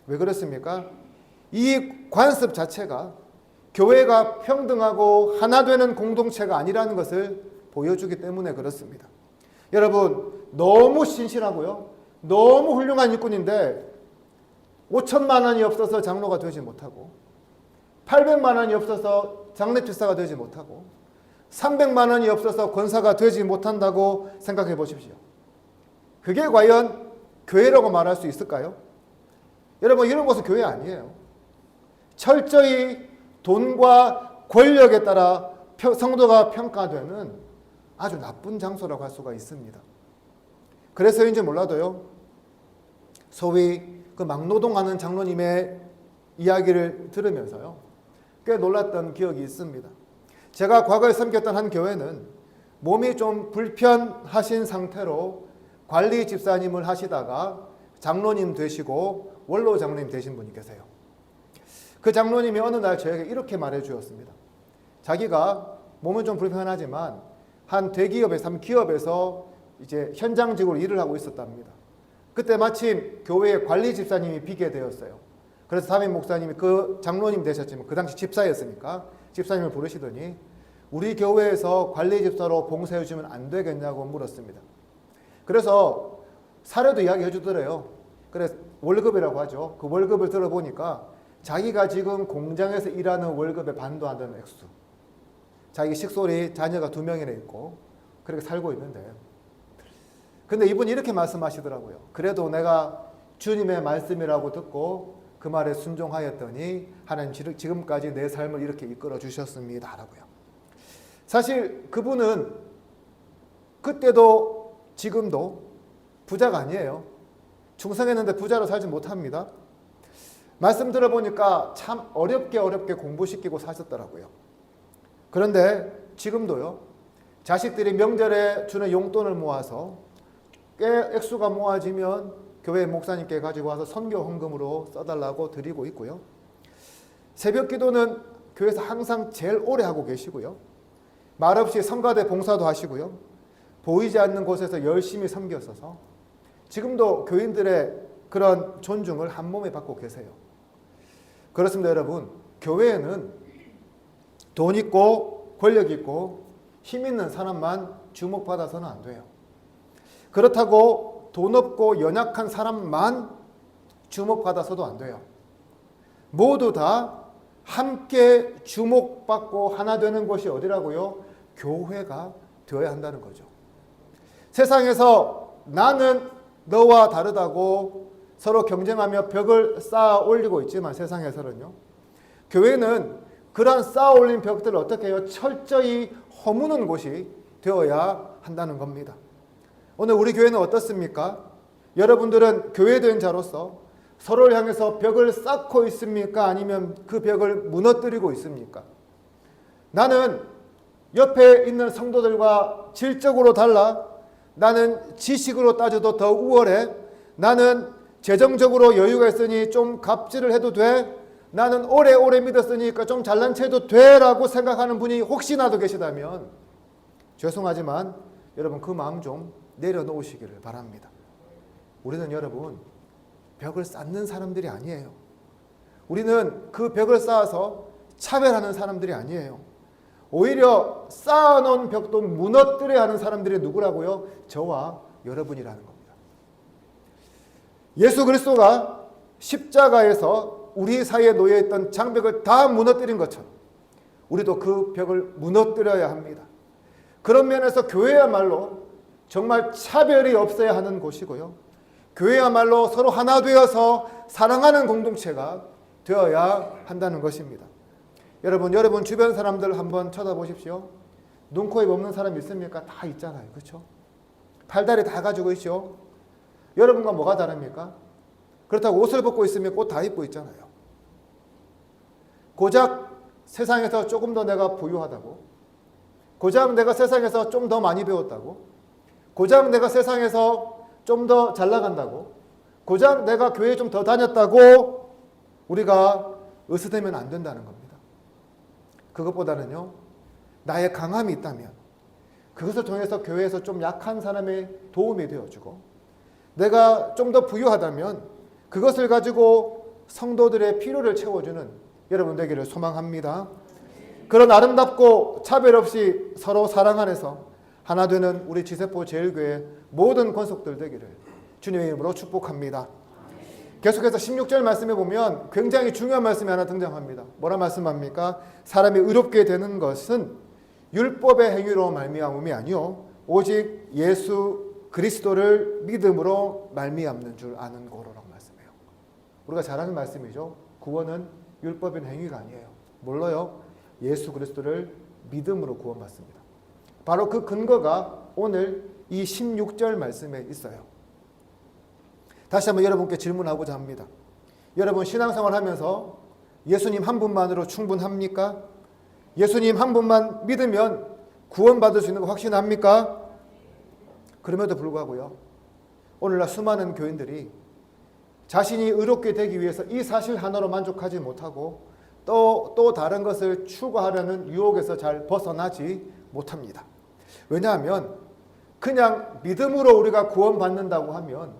왜 그렇습니까? 이 관습 자체가 교회가 평등하고 하나 되는 공동체가 아니라는 것을 보여주기 때문에 그렇습니다. 여러분, 너무 신실하고요, 너무 훌륭한 일꾼인데 5천만 원이 없어서 장로가 되지 못하고, 800만 원이 없어서 장례필사가 되지 못하고, 300만 원이 없어서 권사가 되지 못한다고 생각해 보십시오. 그게 과연 교회라고 말할 수 있을까요? 여러분, 이런 곳은 교회 아니에요. 철저히 돈과 권력에 따라 성도가 평가되는 아주 나쁜 장소라고 할 수가 있습니다. 그래서인지 몰라도요, 소위 그 막노동하는 장로님의 이야기를 들으면서요, 꽤 놀랐던 기억이 있습니다. 제가 과거에 섬겼던 한 교회는 몸이 좀 불편하신 상태로 관리 집사님을 하시다가 장로님 되시고 원로 장로님 되신 분이 계세요. 그 장로님이 어느 날 저에게 이렇게 말해 주었습니다. 자기가 몸은 좀 불편하지만 한 대기업에서, 한 기업에서 이제 현장직으로 일을 하고 있었답니다. 그때 마침 교회의 관리 집사님이 비게 되었어요. 그래서 담임 목사님이, 그 장로님 되셨지만 그 당시 집사였으니까 집사님을 부르시더니 우리 교회에서 관리 집사로 봉사해 주면 안 되겠냐고 물었습니다. 그래서 사례도 이야기해 주더래요. 그래서 월급이라고 하죠. 그 월급을 들어보니까 자기가 지금 공장에서 일하는 월급의 반도 안 되는 액수, 자기 식솔이 자녀가 2명이나 있고 그렇게 살고 있는데, 근데 이분이 이렇게 말씀하시더라고요. 그래도 내가 주님의 말씀이라고 듣고 그 말에 순종하였더니 하나님 지금까지 내 삶을 이렇게 이끌어 주셨습니다 라고요. 사실 그분은 그때도 지금도 부자가 아니에요. 충성했는데 부자로 살지 못합니다. 말씀 들어보니까 참 어렵게 공부시키고 사셨더라고요. 그런데 지금도요, 자식들이 명절에 주는 용돈을 모아서 꽤 액수가 모아지면 교회 목사님께 가지고 와서 선교 헌금으로 써달라고 드리고 있고요. 새벽 기도는 교회에서 항상 제일 오래 하고 계시고요. 말없이 성가대 봉사도 하시고요. 보이지 않는 곳에서 열심히 섬겼어서 지금도 교인들의 그런 존중을 한 몸에 받고 계세요. 그렇습니다, 여러분. 교회에는 돈 있고 권력 있고 힘 있는 사람만 주목받아서는 안 돼요. 그렇다고 돈 없고 연약한 사람만 주목받아서도 안 돼요. 모두 다 함께 주목받고 하나 되는 곳이 어디라고요? 교회가 되어야 한다는 거죠. 세상에서 나는 너와 다르다고 서로 경쟁하며 벽을 쌓아 올리고 있지만, 세상에서는요, 교회는 그런 쌓아 올린 벽들을 어떻게 해요? 철저히 허무는 곳이 되어야 한다는 겁니다. 오늘 우리 교회는 어떻습니까? 여러분들은 교회된 자로서 서로를 향해서 벽을 쌓고 있습니까? 아니면 그 벽을 무너뜨리고 있습니까? 나는 옆에 있는 성도들과 질적으로 달라. 나는 지식으로 따져도 더 우월해. 나는 재정적으로 여유가 있으니 좀 갑질을 해도 돼. 나는 오래 믿었으니까 좀 잘난 체해도 돼 라고 생각하는 분이 혹시나도 계시다면 죄송하지만 여러분, 그 마음 좀 내려놓으시기를 바랍니다. 우리는 여러분, 벽을 쌓는 사람들이 아니에요. 우리는 그 벽을 쌓아서 차별하는 사람들이 아니에요. 오히려 쌓아놓은 벽도 무너뜨려야 하는 사람들이 누구라고요? 저와 여러분이라는 겁니다. 예수 그리스도가 십자가에서 우리 사이에 놓여있던 장벽을 다 무너뜨린 것처럼 우리도 그 벽을 무너뜨려야 합니다. 그런 면에서 교회야말로 정말 차별이 없어야 하는 곳이고요. 교회야말로 서로 하나 되어서 사랑하는 공동체가 되어야 한다는 것입니다. 여러분 주변 사람들 한번 쳐다보십시오. 눈, 코, 입 없는 사람 있습니까? 다 있잖아요. 그렇죠? 팔다리 다 가지고 있죠. 여러분과 뭐가 다릅니까? 그렇다고 옷을 벗고 있으면 옷 다 입고 있잖아요. 고작 세상에서 조금 더 내가 부유하다고, 고작 내가 세상에서 좀 더 많이 배웠다고, 고작 내가 세상에서 좀 더 잘 나간다고, 고작 내가 교회에 좀 더 다녔다고 우리가 으스대면 안 된다는 겁니다. 그것보다는요, 나의 강함이 있다면 그것을 통해서 교회에서 좀 약한 사람의 도움이 되어주고, 내가 좀 더 부유하다면 그것을 가지고 성도들의 필요를 채워주는 여러분 되기를 소망합니다. 그런 아름답고 차별 없이 서로 사랑 안에서 하나 되는 우리 지세포 제일교회 모든 권속들 되기를 주님의 이름으로 축복합니다. 계속해서 16절 말씀에 보면 굉장히 중요한 말씀이 하나 등장합니다. 뭐라 말씀합니까? 사람이 의롭게 되는 것은 율법의 행위로 말미암음이 아니요 오직 예수 그리스도를 믿음으로 말미암는 줄 아는 거로라고 말씀해요. 우리가 잘 아는 말씀이죠. 구원은 율법인 행위가 아니에요. 뭘로요? 예수 그리스도를 믿음으로 구원받습니다. 바로 그 근거가 오늘 이 16절 말씀에 있어요. 다시 한번 여러분께 질문하고자 합니다. 여러분 신앙생활 하면서 예수님 한 분만으로 충분합니까? 예수님 한 분만 믿으면 구원받을 수 있는 거 확신합니까? 그럼에도 불구하고요, 오늘날 수많은 교인들이 자신이 의롭게 되기 위해서 이 사실 하나로 만족하지 못하고 또 다른 것을 추구하려는 유혹에서 잘 벗어나지 못합니다. 왜냐하면 그냥 믿음으로 우리가 구원받는다고 하면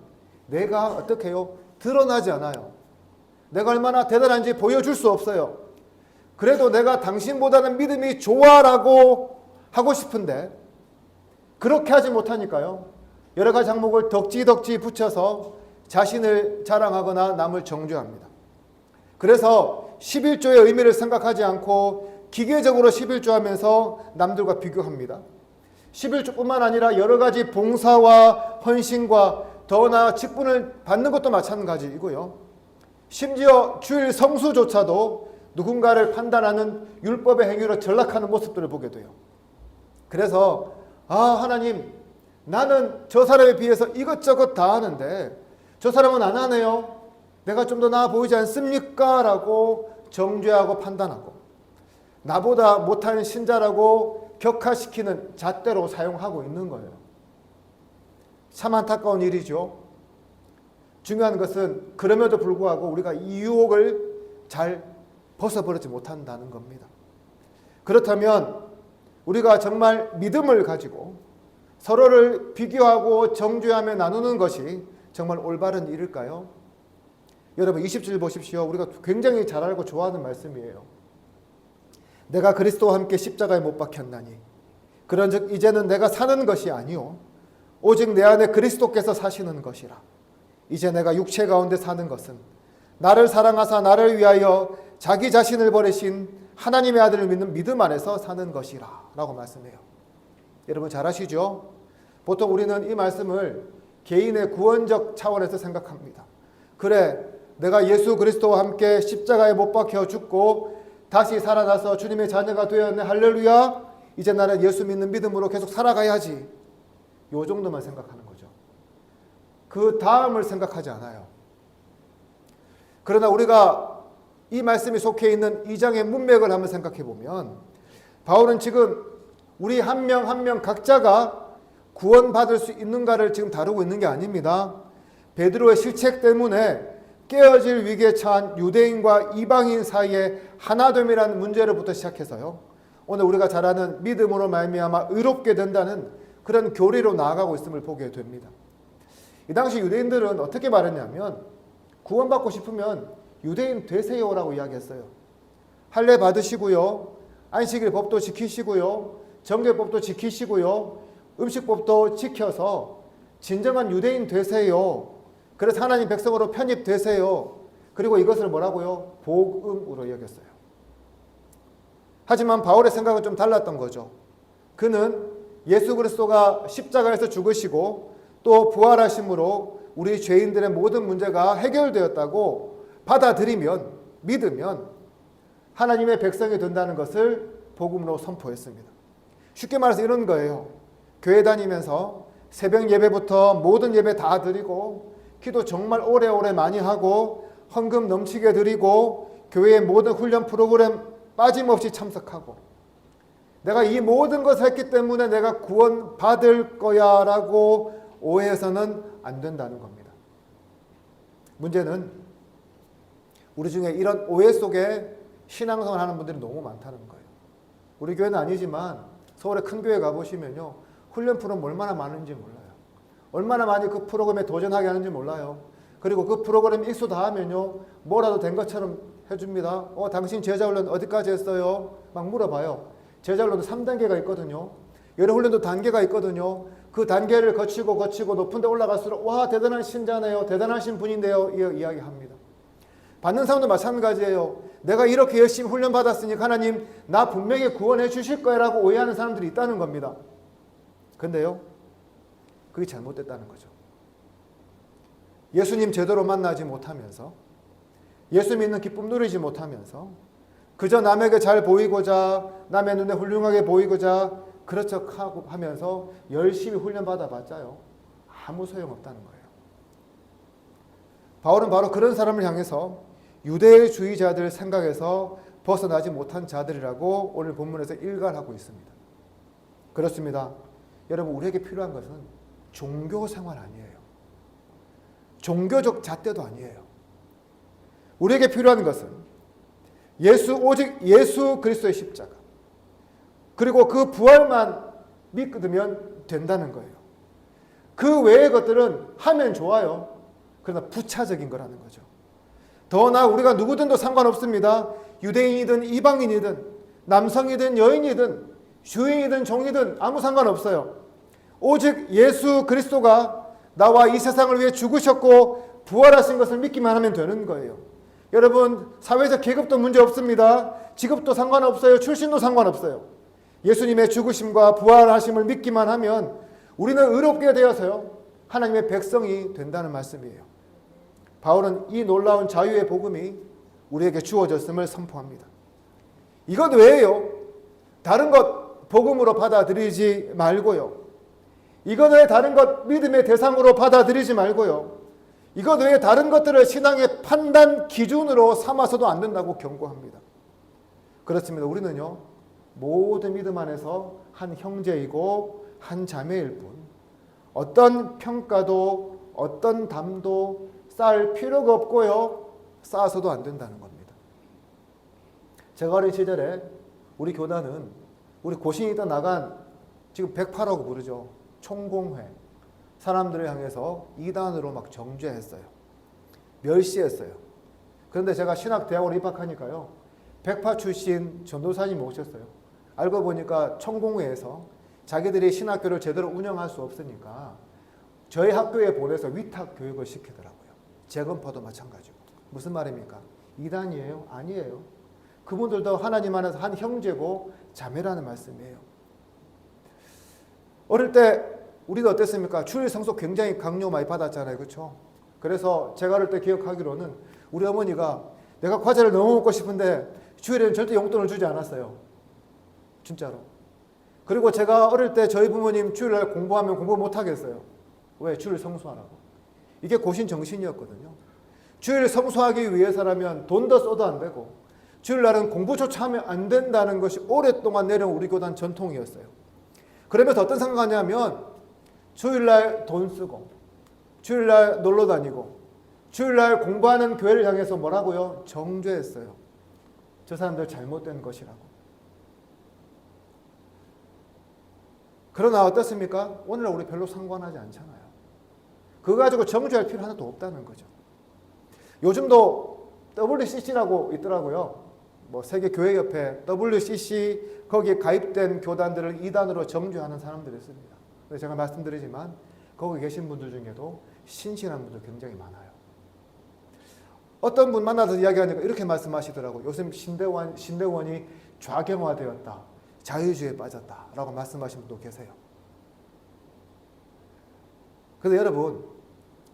내가 어떻게 해요? 드러나지 않아요. 내가 얼마나 대단한지 보여줄 수 없어요. 그래도 내가 당신보다는 믿음이 좋아라고 하고 싶은데 그렇게 하지 못하니까요, 여러 가지 항목을 덕지덕지 붙여서 자신을 자랑하거나 남을 정죄합니다. 그래서 11조의 의미를 생각하지 않고 기계적으로 11조하면서 남들과 비교합니다. 11조뿐만 아니라 여러 가지 봉사와 헌신과 더나 직분을 받는 것도 마찬가지이고요. 심지어 주일 성수조차도 누군가를 판단하는 율법의 행위로 전락하는 모습들을 보게 돼요. 그래서 하나님, 나는 저 사람에 비해서 이것저것 다 하는데 저 사람은 안 하네요. 내가 좀 더 나아 보이지 않습니까? 라고 정죄하고 판단하고 나보다 못한 신자라고 격하시키는 잣대로 사용하고 있는 거예요. 참 안타까운 일이죠. 중요한 것은 그럼에도 불구하고 우리가 이 유혹을 잘 벗어버리지 못한다는 겁니다. 그렇다면 우리가 정말 믿음을 가지고 서로를 비교하고 정죄하며 나누는 것이 정말 올바른 일일까요? 여러분 20절 보십시오. 우리가 굉장히 잘 알고 좋아하는 말씀이에요. 내가 그리스도와 함께 십자가에 못 박혔나니 그런즉 이제는 내가 사는 것이 아니요 오직 내 안에 그리스도께서 사시는 것이라. 이제 내가 육체 가운데 사는 것은 나를 사랑하사 나를 위하여 자기 자신을 버리신 하나님의 아들을 믿는 믿음 안에서 사는 것이라 라고 말씀해요. 여러분 잘 아시죠? 보통 우리는 이 말씀을 개인의 구원적 차원에서 생각합니다. 그래, 내가 예수 그리스도와 함께 십자가에 못 박혀 죽고 다시 살아나서 주님의 자녀가 되었네, 할렐루야. 이제 나는 예수 믿는 믿음으로 계속 살아가야지. 요 정도만 생각하는 거죠. 그 다음을 생각하지 않아요. 그러나 우리가 이 말씀이 속해 있는 2장의 문맥을 한번 생각해 보면 바울은 지금 우리 한 명 한 명 각자가 구원받을 수 있는가를 지금 다루고 있는 게 아닙니다. 베드로의 실책 때문에 깨어질 위기에 처한 유대인과 이방인 사이의 하나됨이라는 문제로부터 시작해서요, 오늘 우리가 잘 아는 믿음으로 말미암아 의롭게 된다는 그런 교리로 나아가고 있음을 보게 됩니다. 이 당시 유대인들은 어떻게 말했냐면 구원받고 싶으면 유대인 되세요라고 이야기했어요. 할례 받으시고요, 안식일 법도 지키시고요, 정죄법도 지키시고요, 음식법도 지켜서 진정한 유대인 되세요. 그래서 하나님 백성으로 편입되세요. 그리고 이것을 뭐라고요? 복음으로 여겼어요. 하지만 바울의 생각은 좀 달랐던 거죠. 그는 예수 그리스도가 십자가에서 죽으시고 또 부활하심으로 우리 죄인들의 모든 문제가 해결되었다고 받아들이면, 믿으면 하나님의 백성이 된다는 것을 복음으로 선포했습니다. 쉽게 말해서 이런 거예요. 교회 다니면서 새벽 예배부터 모든 예배 다 드리고 기도 정말 오래오래 많이 하고 헌금 넘치게 드리고 교회의 모든 훈련 프로그램 빠짐없이 참석하고 내가 이 모든 것을 했기 때문에 내가 구원 받을 거야 라고 오해해서는 안 된다는 겁니다. 문제는 우리 중에 이런 오해 속에 신앙생활 하는 분들이 너무 많다는 거예요. 우리 교회는 아니지만 서울의 큰 교회 가보시면요. 훈련 프로그램 얼마나 많은지 몰라요. 얼마나 많이 그 프로그램에 도전하게 하는지 몰라요. 그리고 그 프로그램 익수 다 하면요. 뭐라도 된 것처럼 해줍니다. 당신 제자훈련 어디까지 했어요? 막 물어봐요. 제자훈련도 3단계가 있거든요. 여러 훈련도 단계가 있거든요. 그 단계를 거치고 높은 데 올라갈수록 와 대단한 신자네요. 대단하신 분인데요. 이야기합니다. 받는 사람도 마찬가지예요. 내가 이렇게 열심히 훈련 받았으니까 하나님 나 분명히 구원해 주실 거야 라고 오해하는 사람들이 있다는 겁니다. 근데요. 그게 잘못됐다는 거죠. 예수님 제대로 만나지 못하면서 예수 믿는 기쁨 누리지 못하면서 그저 남에게 잘 보이고자 남의 눈에 훌륭하게 보이고자 그런 척하고 하면서 열심히 훈련 받아봤자요. 아무 소용없다는 거예요. 바울은 바로 그런 사람을 향해서 유대주의자들 생각에서 벗어나지 못한 자들이라고 오늘 본문에서 일갈하고 있습니다. 그렇습니다. 여러분 우리에게 필요한 것은 종교 생활 아니에요. 종교적 잣대도 아니에요. 우리에게 필요한 것은 오직 예수 그리스도의 십자가 그리고 그 부활만 믿으면 된다는 거예요. 그 외의 것들은 하면 좋아요. 그러나 부차적인 거라는 거죠. 더나 우리가 누구든도 상관없습니다. 유대인이든 이방인이든 남성이든 여인이든 주인이든 종이든 아무 상관없어요. 오직 예수 그리스도가 나와 이 세상을 위해 죽으셨고 부활하신 것을 믿기만 하면 되는 거예요. 여러분 사회적 계급도 문제 없습니다. 직업도 상관없어요. 출신도 상관없어요. 예수님의 죽으심과 부활하심을 믿기만 하면 우리는 의롭게 되어서요. 하나님의 백성이 된다는 말씀이에요. 바울은 이 놀라운 자유의 복음이 우리에게 주어졌음을 선포합니다. 이것 외에요. 다른 것 복음으로 받아들이지 말고요. 이것 외에 다른 것 믿음의 대상으로 받아들이지 말고요. 이것 외에 다른 것들을 신앙의 판단 기준으로 삼아서도 안 된다고 경고합니다. 그렇습니다. 우리는요. 모든 믿음 안에서 한 형제이고 한 자매일 뿐 어떤 평가도 어떤 담도 쌓을 필요가 없고요. 쌓아서도 안 된다는 겁니다. 제가 어린 시절에 우리 교단은 우리 고신이다 나간 지금 108라고 부르죠. 총공회 사람들을 향해서 이단으로 막 정죄했어요. 멸시했어요. 그런데 제가 신학대학원에 입학하니까요. 108 출신 전도사님이 오셨어요. 알고 보니까 총공회에서 자기들이 신학교를 제대로 운영할 수 없으니까 저희 학교에 보내서 위탁 교육을 시키더라고요. 재건파도 마찬가지고. 무슨 말입니까? 이단이에요? 아니에요. 그분들도 하나님 안에서 한 형제고 자매라는 말씀이에요. 어릴 때 우리도 어땠습니까? 주일 성수 굉장히 강요 많이 받았잖아요. 그렇죠? 그래서 제가 어릴 때 기억하기로는 우리 어머니가 내가 과자를 너무 먹고 싶은데 주일에는 절대 용돈을 주지 않았어요. 진짜로. 그리고 제가 어릴 때 저희 부모님 주일날 공부하면 공부 못하겠어요. 왜? 주일 성수하라고. 이게 고신 정신이었거든요. 주일 성수하기 위해서라면 돈도 써도 안 되고 주일날은 공부조차 하면 안 된다는 것이 오랫동안 내려온 우리 교단 전통이었어요. 그러면서 어떤 생각하냐면 주일날 돈 쓰고 주일날 놀러 다니고 주일날 공부하는 교회를 향해서 뭐라고요? 정죄했어요. 저 사람들 잘못된 것이라고. 그러나 어떻습니까? 오늘날 우리 별로 상관하지 않잖아요. 그거 가지고 정죄할 필요 하나도 없다는 거죠. 요즘도 WCC라고 있더라고요. 뭐 세계교회협회 WCC 거기에 가입된 교단들을 이단으로 정죄하는 사람들이 있습니다. 그래서 제가 말씀드리지만 거기 계신 분들 중에도 신실한 분들 굉장히 많아요. 어떤 분 만나서 이야기하니까 이렇게 말씀하시더라고요. 요즘 신대원이 좌경화되었다. 자유주의에 빠졌다. 라고 말씀하신 분도 계세요. 그래서 여러분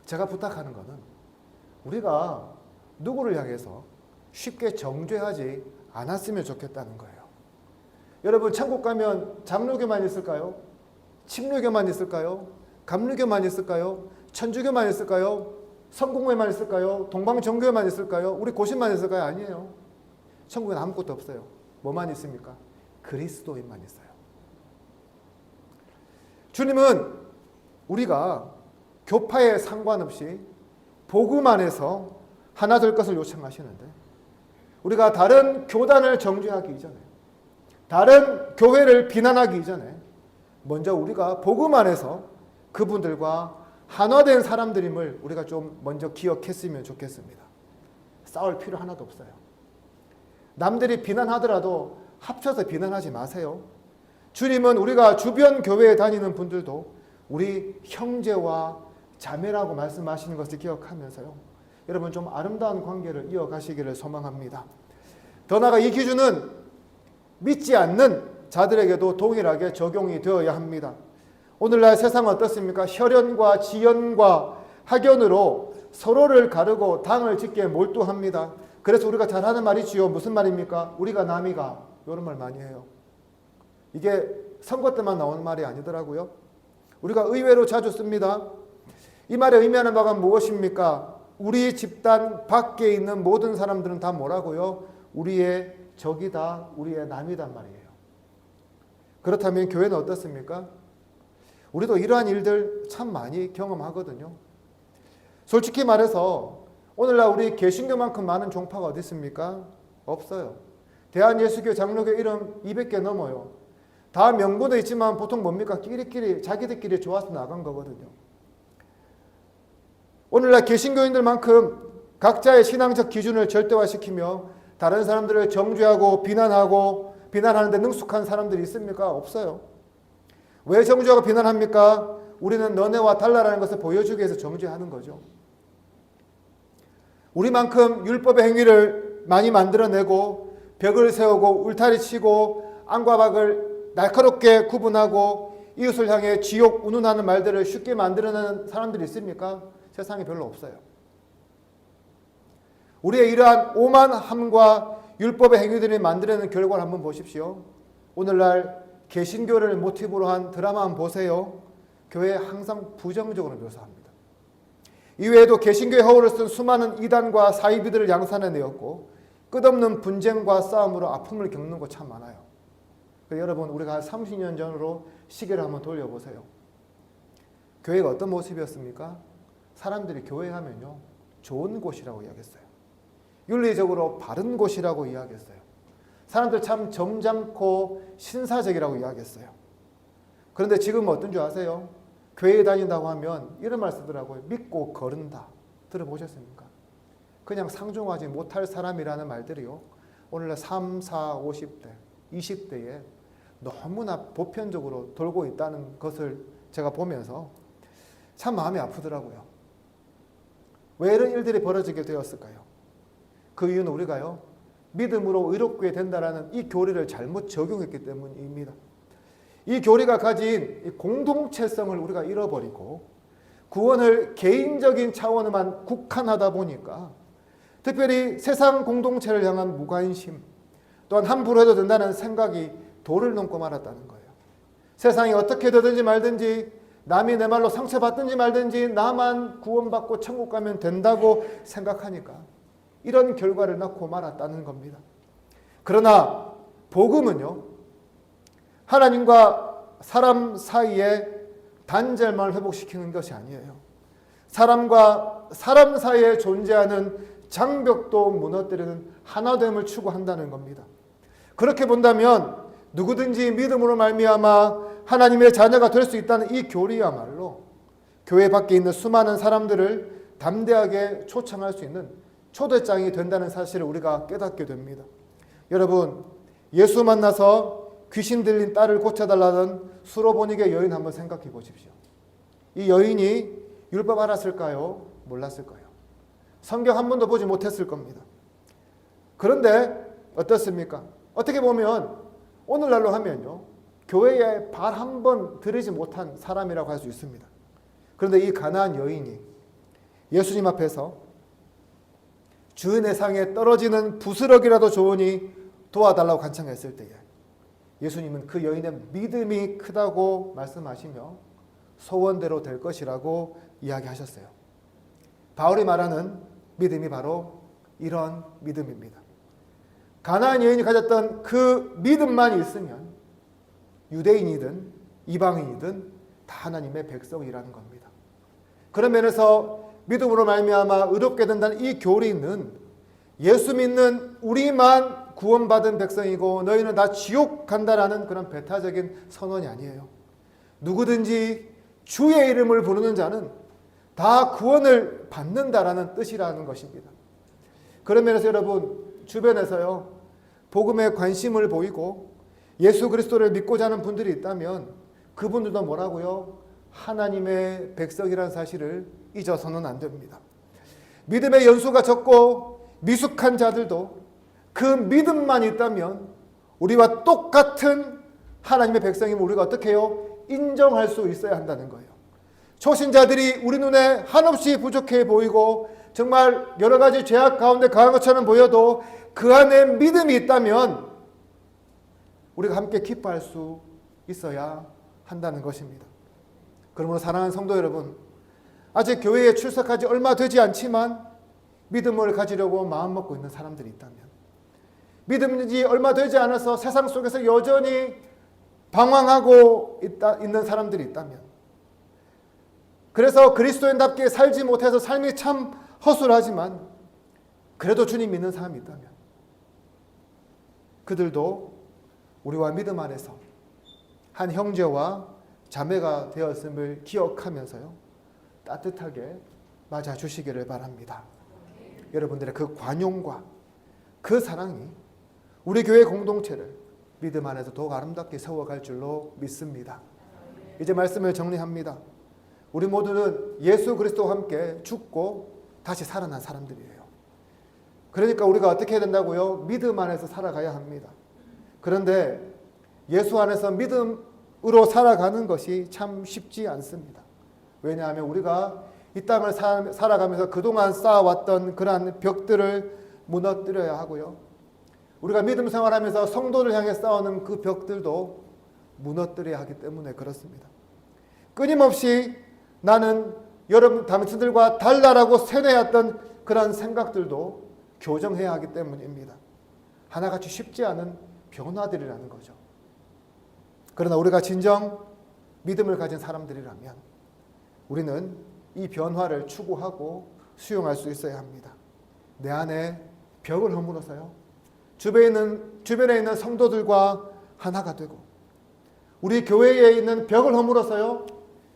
제가 부탁하는 거는 우리가 누구를 향해서 쉽게 정죄하지 않았으면 좋겠다는 거예요. 여러분 천국 가면 장로교만 있을까요? 침례교만 있을까요? 감리교만 있을까요? 천주교만 있을까요? 성공회만 있을까요? 동방정교회만 있을까요? 우리 고신만 있을까요? 아니에요. 천국엔 아무것도 없어요. 뭐만 있습니까? 그리스도인만 있어요. 주님은 우리가 교파에 상관없이 복음 안에서 하나 될 것을 요청하시는데 우리가 다른 교단을 정죄하기 이전에 다른 교회를 비난하기 이전에 먼저 우리가 복음 안에서 그분들과 한화된 사람들임을 우리가 좀 먼저 기억했으면 좋겠습니다. 싸울 필요 하나도 없어요. 남들이 비난하더라도 합쳐서 비난하지 마세요. 주님은 우리가 주변 교회에 다니는 분들도 우리 형제와 자매라고 말씀하시는 것을 기억하면서요. 여러분 좀 아름다운 관계를 이어가시기를 소망합니다. 더 나아가 이 기준은 믿지 않는 자들에게도 동일하게 적용이 되어야 합니다. 오늘날 세상은 어떻습니까? 혈연과 지연과 학연으로 서로를 가르고 당을 짓게 몰두합니다. 그래서 우리가 잘 하는 말이지요. 무슨 말입니까? 우리가 남이가 이런 말 많이 해요. 이게 선거 때만 나오는 말이 아니더라고요. 우리가 의외로 자주 씁니다. 이 말의 의미하는 바가 무엇입니까? 우리 집단 밖에 있는 모든 사람들은 다 뭐라고요? 우리의 적이다, 우리의 남이단 말이에요. 그렇다면 교회는 어떻습니까? 우리도 이러한 일들 참 많이 경험하거든요. 솔직히 말해서 오늘날 우리 개신교만큼 많은 종파가 어디 있습니까? 없어요. 대한예수교 장로교 이름 200개 넘어요. 다 명분도 있지만 보통 뭡니까? 끼리끼리 자기들끼리 좋아서 나간 거거든요. 오늘날 개신교인들만큼 각자의 신앙적 기준을 절대화시키며 다른 사람들을 정죄하고 비난하는데 능숙한 사람들이 있습니까? 없어요. 왜 정죄하고 비난합니까? 우리는 너네와 달라라는 것을 보여주기 위해서 정죄하는 거죠. 우리만큼 율법의 행위를 많이 만들어내고 벽을 세우고 울타리 치고 안과 박을 날카롭게 구분하고 이웃을 향해 지옥 운운하는 말들을 쉽게 만들어내는 사람들이 있습니까? 세상에 별로 없어요. 우리의 이러한 오만함과 율법의 행위들이 만들어내는 결과를 한번 보십시오. 오늘날 개신교를 모티브로 한 드라마 한번 보세요. 교회에 항상 부정적으로 묘사합니다. 이외에도 개신교의 허울을 쓴 수많은 이단과 사이비들을 양산해내었고 끝없는 분쟁과 싸움으로 아픔을 겪는 것 참 많아요. 여러분 우리가 한 30년 전으로 시계를 한번 돌려보세요. 교회가 어떤 모습이었습니까? 사람들이 교회 하면요 좋은 곳이라고 이야기했어요. 윤리적으로 바른 곳이라고 이야기했어요. 사람들 참 점잖고 신사적이라고 이야기했어요. 그런데 지금은 어떤 줄 아세요? 교회에 다닌다고 하면 이런 말 쓰더라고요. 믿고 거른다. 들어보셨습니까? 그냥 상종하지 못할 사람이라는 말들이요. 오늘날 3, 4, 50대, 20대에 너무나 보편적으로 돌고 있다는 것을 제가 보면서 참 마음이 아프더라고요. 왜 이런 일들이 벌어지게 되었을까요? 그 이유는 우리가요. 믿음으로 의롭게 된다라는 이 교리를 잘못 적용했기 때문입니다. 이 교리가 가진 공동체성을 우리가 잃어버리고 구원을 개인적인 차원에만 국한하다 보니까 특별히 세상 공동체를 향한 무관심 또한 함부로 해도 된다는 생각이 도를 넘고 말았다는 거예요. 세상이 어떻게 되든지 말든지 남이 내 말로 상처받든지 말든지 나만 구원받고 천국 가면 된다고 생각하니까 이런 결과를 낳고 말았다는 겁니다. 그러나 복음은요. 하나님과 사람 사이의 단절만을 회복시키는 것이 아니에요. 사람과 사람 사이에 존재하는 장벽도 무너뜨리는 하나됨을 추구한다는 겁니다. 그렇게 본다면 누구든지 믿음으로 말미암아 하나님의 자녀가 될 수 있다는 이 교리야말로 교회 밖에 있는 수많은 사람들을 담대하게 초청할 수 있는 초대장이 된다는 사실을 우리가 깨닫게 됩니다. 여러분 예수 만나서 귀신 들린 딸을 고쳐달라는 수로보니게 여인 한번 생각해 보십시오. 이 여인이 율법 알았을까요? 몰랐을까요? 성경 한 번도 보지 못했을 겁니다. 그런데 어떻습니까? 어떻게 보면 오늘날로 하면요. 교회에 발 한 번 들이지 못한 사람이라고 할 수 있습니다. 그런데 이 가나안 여인이 예수님 앞에서 주인의 상에 떨어지는 부스러기라도 좋으니 도와달라고 간청했을 때에 예수님은 그 여인의 믿음이 크다고 말씀하시며 소원대로 될 것이라고 이야기하셨어요. 바울이 말하는 믿음이 바로 이런 믿음입니다. 가나안 여인이 가졌던 그 믿음만 있으면 유대인이든 이방인이든 다 하나님의 백성이라는 겁니다. 그런 면에서 믿음으로 말미암아 의롭게 된다는 이 교리는 예수 믿는 우리만 구원받은 백성이고 너희는 다 지옥 간다라는 그런 배타적인 선언이 아니에요. 누구든지 주의 이름을 부르는 자는 다 구원을 받는다라는 뜻이라는 것입니다. 그런 면에서 여러분 주변에서요 복음에 관심을 보이고 예수 그리스도를 믿고자 하는 분들이 있다면 그분들도 뭐라고요? 하나님의 백성이라는 사실을 잊어서는 안 됩니다. 믿음의 연수가 적고 미숙한 자들도 그 믿음만 있다면 우리와 똑같은 하나님의 백성임을 우리가 어떻게 해요? 인정할 수 있어야 한다는 거예요. 초신자들이 우리 눈에 한없이 부족해 보이고 정말 여러 가지 죄악 가운데 강한 것처럼 보여도 그 안에 믿음이 있다면 우리가 함께 기뻐할 수 있어야 한다는 것입니다. 그러므로 사랑하는 성도 여러분, 아직 교회에 출석하지 얼마 되지 않지만 믿음을 가지려고 마음먹고 있는 사람들이 있다면, 믿음이 얼마 되지 않아서 세상 속에서 여전히 방황하고 있는 사람들이 있다면, 그래서 그리스도인답게 살지 못해서 삶이 참 허술하지만 그래도 주님 믿는 사람이 있다면 그들도 우리와 믿음 안에서 한 형제와 자매가 되었음을 기억하면서요 따뜻하게 맞아주시기를 바랍니다. 여러분들의 그 관용과 그 사랑이 우리 교회 공동체를 믿음 안에서 더욱 아름답게 세워갈 줄로 믿습니다. 이제 말씀을 정리합니다. 우리 모두는 예수 그리스도와 함께 죽고 다시 살아난 사람들이에요. 그러니까 우리가 어떻게 해야 된다고요? 믿음 안에서 살아가야 합니다. 그런데 예수 안에서 믿음으로 살아가는 것이 참 쉽지 않습니다. 왜냐하면 우리가 이 땅을 살아가면서 그동안 쌓아왔던 그러한 벽들을 무너뜨려야 하고요. 우리가 믿음 생활하면서 성도를 향해 쌓아오는 그 벽들도 무너뜨려야 하기 때문에 그렇습니다. 끊임없이 나는 여러분 당신들과 달라라고 세뇌했던 그런 생각들도 교정해야 하기 때문입니다. 하나같이 쉽지 않은 변화들이라는 거죠. 그러나 우리가 진정 믿음을 가진 사람들이라면 우리는 이 변화를 추구하고 수용할 수 있어야 합니다. 내 안에 벽을 허물어서요 주변에 있는 성도들과 하나가 되고, 우리 교회에 있는 벽을 허물어서요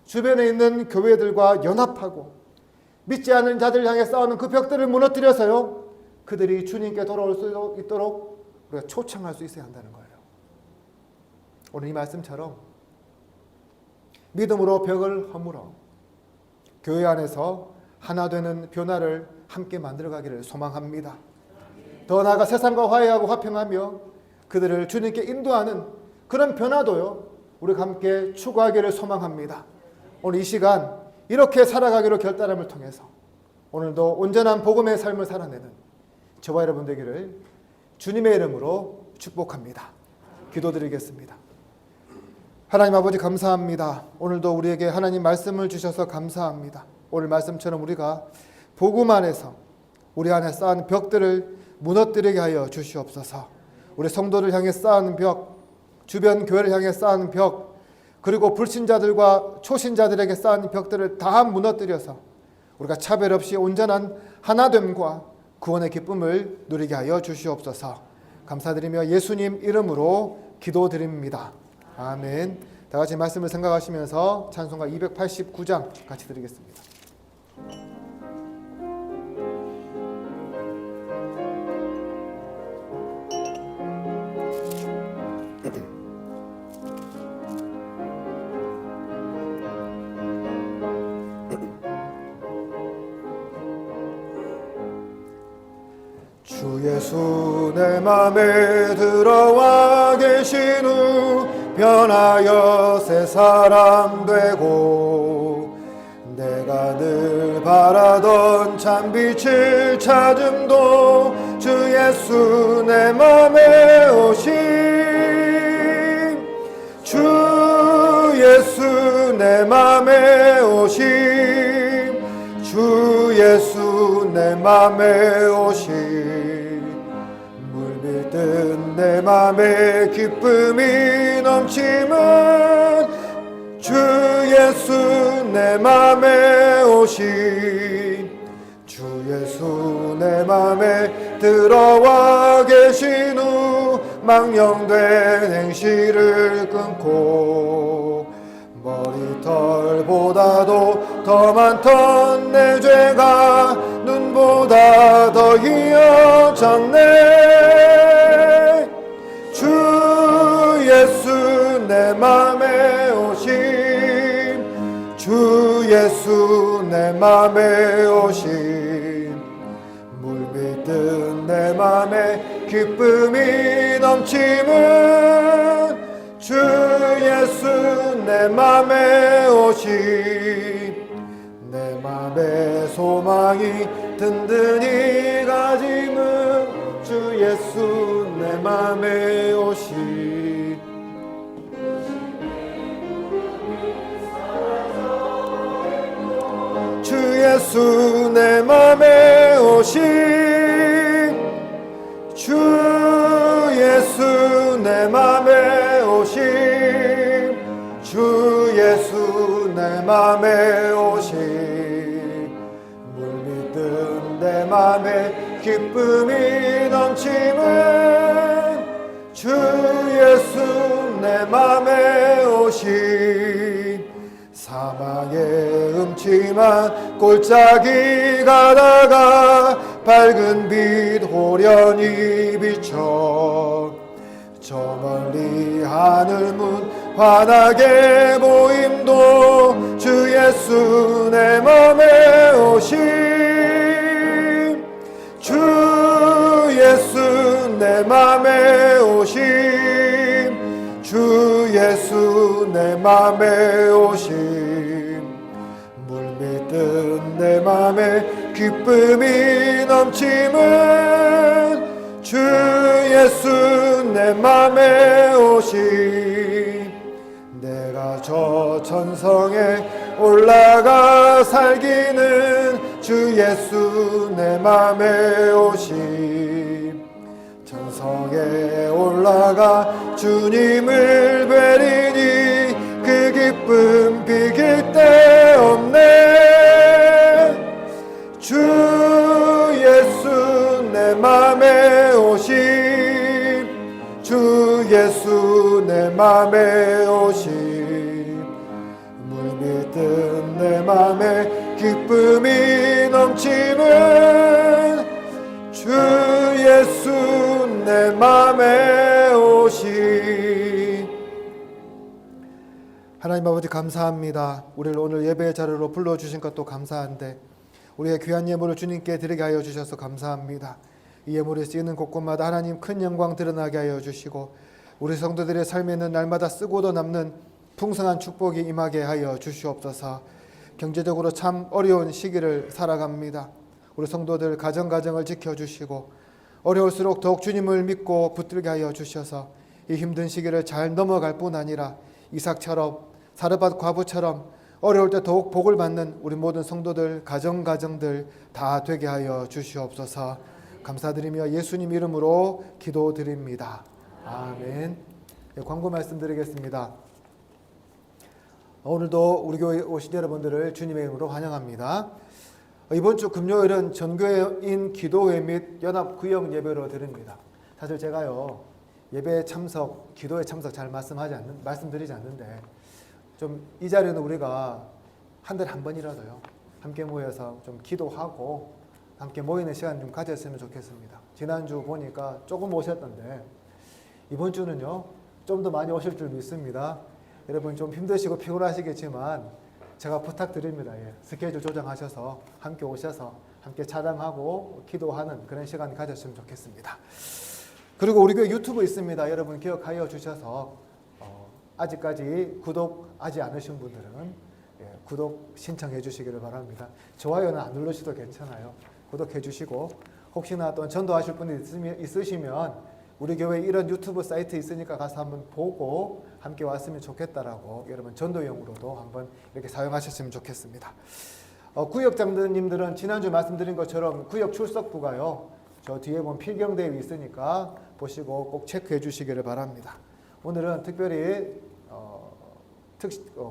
주변에 있는 교회들과 연합하고, 믿지 않는 자들을 향해 싸우는 그 벽들을 무너뜨려서요 그들이 주님께 돌아올 수 있도록 우리가 초청할 수 있어야 한다는 거예요. 오늘 이 말씀처럼 믿음으로 벽을 허물어 교회 안에서 하나 되는 변화를 함께 만들어가기를 소망합니다. 더 나아가 세상과 화해하고 화평하며 그들을 주님께 인도하는 그런 변화도요 우리가 함께 추구하기를 소망합니다. 오늘 이 시간 이렇게 살아가기로 결단함을 통해서 오늘도 온전한 복음의 삶을 살아내는 저와 여러분 되기를 주님의 이름으로 축복합니다. 기도드리겠습니다. 하나님 아버지 감사합니다. 오늘도 우리에게 하나님 말씀을 주셔서 감사합니다. 오늘 말씀처럼 우리가 복음 안에서 우리 안에 쌓은 벽들을 무너뜨리게 하여 주시옵소서. 우리 성도를 향해 쌓은 벽, 주변 교회를 향해 쌓은 벽, 그리고 불신자들과 초신자들에게 쌓은 벽들을 다 무너뜨려서 우리가 차별 없이 온전한 하나됨과 구원의 기쁨을 누리게 하여 주시옵소서. 감사드리며 예수님 이름으로 기도드립니다. 아멘. 다 같이 말씀을 생각하시면서 찬송가 289장 같이 드리겠습니다. 주 예수 내 맘에 들어와 계신 후 변하여 새 사람 되고, 내가 늘 바라던 참빛을 찾음도 주 예수 내 맘에 오심, 주 예수 내 맘에 오심, 주 예수 내 맘에 오심. 물밀듯 내 맘에 기쁨이 넘치면 주 예수 내 맘에 오심, 주 예수 내 맘에 들어와 계신 후 망령된 행실을 끊고 머리털보다도 더 많던 내 죄가 눈보다 더 희어졌네. 주 예수 내 맘에 오심, 주 예수 내 맘에 오심, 물밀듯 내 맘에 기쁨이 넘침은 주 예수 내 맘에 오심, 내 맘에 소망이 든든히 가짐은 주 예수 내 맘에 오심. 주 예수 내 맘에 오심, 주 예수 내 맘에 오심, 주 예수 내 맘에 오심, 물밀듯 내 맘에 기쁨이 넘침은 주 예수 내 맘에 오심. 사망의 음침한 골짜기 가다가 밝은 빛 호련히 비춰 저 멀리 하늘문 환하게 보임도 주 예수 내 맘에 오심, 주 예수 내 맘에 오심, 주 예수 내 맘에 오심, 물밀듯 내 맘에 기쁨이 넘침은 주 예수 내 맘에 오심. 내가 저 천성에 올라가 살기는 주 예수 내 맘에 오심, 천성에 올라가 주님을 뵈리니 그 기쁨 비길 데 없네. 주 예수 내 맘에 오심, 주 예수 내 맘에 오심, 물밀듯 내 맘에 기쁨이 넘침은 주 예수 내 맘에 오심. 하나님 아버지 감사합니다. 우리를 오늘 예배의 자리로 불러주신 것도 감사한데 우리의 귀한 예물을 주님께 드리게 하여 주셔서 감사합니다. 이 예물이 쓰이는 곳곳마다 하나님 큰 영광 드러나게 하여 주시고 우리 성도들의 삶에는 날마다 쓰고도 남는 풍성한 축복이 임하게 하여 주시옵소서. 경제적으로 참 어려운 시기를 살아갑니다. 우리 성도들 가정을 지켜주시고 어려울수록 더욱 주님을 믿고 붙들게 하여 주셔서 이 힘든 시기를 잘 넘어갈 뿐 아니라 이삭처럼 사르밧 과부처럼 어려울 때 더욱 복을 받는 우리 모든 성도들 가정들 다 되게 하여 주시옵소서. 감사드리며 예수님 이름으로 기도드립니다. 아멘. 광고 말씀드리겠습니다. 오늘도 우리 교회 오신 여러분들을 주님의 이름으로 환영합니다. 이번 주 금요일은 전교인 기도회 및 연합 구역 예배로 드립니다. 사실 제가요 예배 참석, 기도회 참석 잘 말씀드리지 않는데 좀 이 자리는 우리가 한 달에 한 번이라도요 함께 모여서 좀 기도하고 함께 모이는 시간 좀 가졌으면 좋겠습니다. 지난주 보니까 조금 오셨던데 이번 주는요 좀 더 많이 오실 줄 믿습니다. 여러분 좀 힘드시고 피곤하시겠지만 제가 부탁드립니다. 스케줄 조정하셔서 함께 오셔서 함께 찬양하고 기도하는 그런 시간 가졌으면 좋겠습니다. 그리고 우리 교회 유튜브 있습니다. 여러분 기억하여 주셔서 아직까지 구독하지 않으신 분들은 구독 신청해 주시기를 바랍니다. 좋아요는 안 누르셔도 괜찮아요. 구독해 주시고 혹시나 또 전도하실 분이 있으시면 우리 교회 이런 유튜브 사이트 있으니까 가서 한번 보고 함께 왔으면 좋겠다라고 여러분 전도용으로도 한번 이렇게 사용하셨으면 좋겠습니다. 구역장님들은 지난주 말씀드린 것처럼 구역 출석부가요 저 뒤에 보면 필경대회 있으니까 보시고 꼭 체크해 주시기를 바랍니다. 오늘은 특별히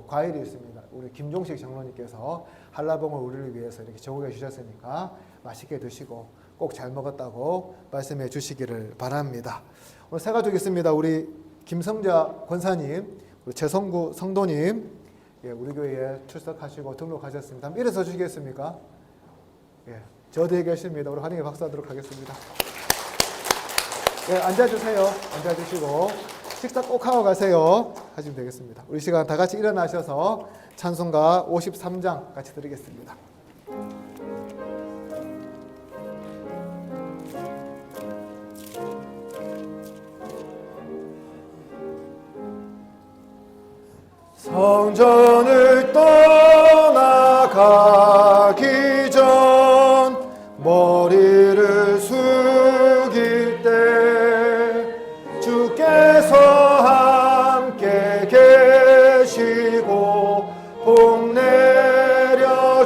과일이 있습니다. 우리 김종식 장로님께서 한라봉을 우리를 위해서 이렇게 적어 주셨으니까 맛있게 드시고 꼭 잘 먹었다고 말씀해 주시기를 바랍니다. 오늘 세 가족 있습니다. 우리 김성자 권사님, 우리 최성구 성도님, 예, 우리 교회에 출석하시고 등록하셨습니다. 한번 일어서 주시겠습니까? 예, 저 뒤에 계십니다. 우리 환영의 박수하도록 하겠습니다. 예, 앉아주세요. 앉아주시고 식사 꼭 하고 가세요. 하시면 되겠습니다. 우리 시간 다 같이 일어나셔서 찬송가 53장 같이 드리겠습니다. 성전을 떠나가기 전 머리를 숙일 때 주께서 함께 계시고 복 내려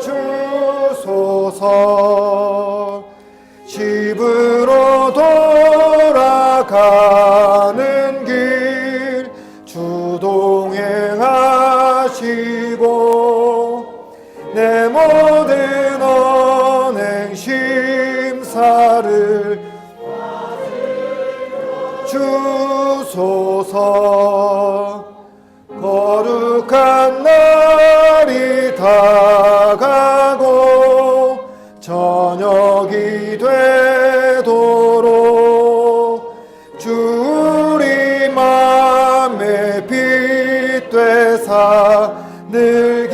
주소서. 집으로 돌아가는 길 주 동행하시고 내 모든 언행 심사를 주소서. 거룩한 날이 다가고 저녁이 되도록 주 우리 맘에 빛 되사 늘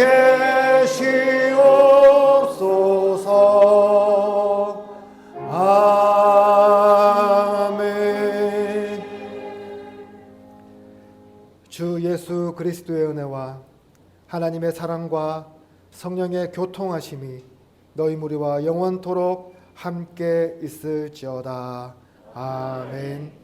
계시옵소서. 아멘. 주 예수 그리스도의 은혜와 하나님의 사랑과 성령의 교통하심이 너희 무리와 영원토록 함께 있을지어다. 아멘.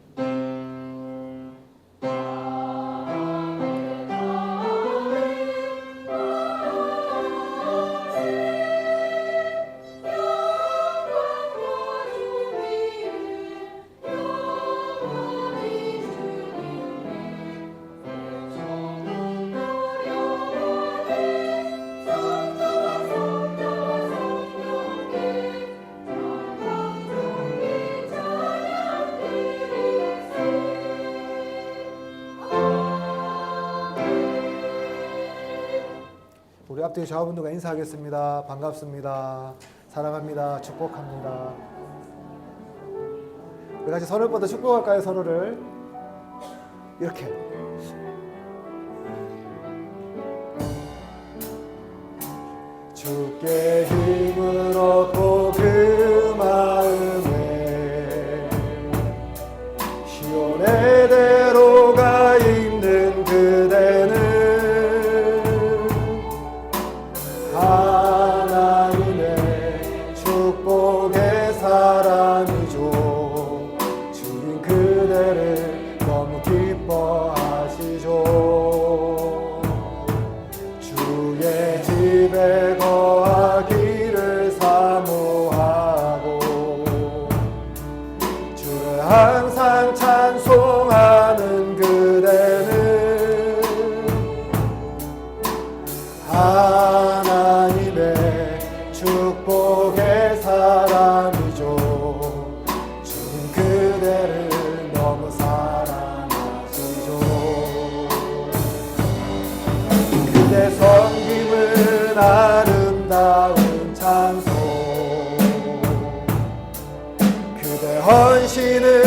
우리 앞뒤 좌우분들과 인사하겠습니다. 반갑습니다. 사랑합니다. 축복합니다. 우리 같이 손을 뻗어 축복할까요? 서로를 이렇게. 주께 힘을 얻고 그 마음에 시온의 대로가 있는 그대는 하나님의 축복의 사람이죠. 주님 그대를 너무 기뻐하시죠. 주의 집에 거하기를 사모하고 주를 항상 찬송하는 그대는 하나님의 축복의 사람이죠. 주님 그대를 너무 사랑하시죠. 그대 섬김은 아름다운 찬송, 그대 헌신은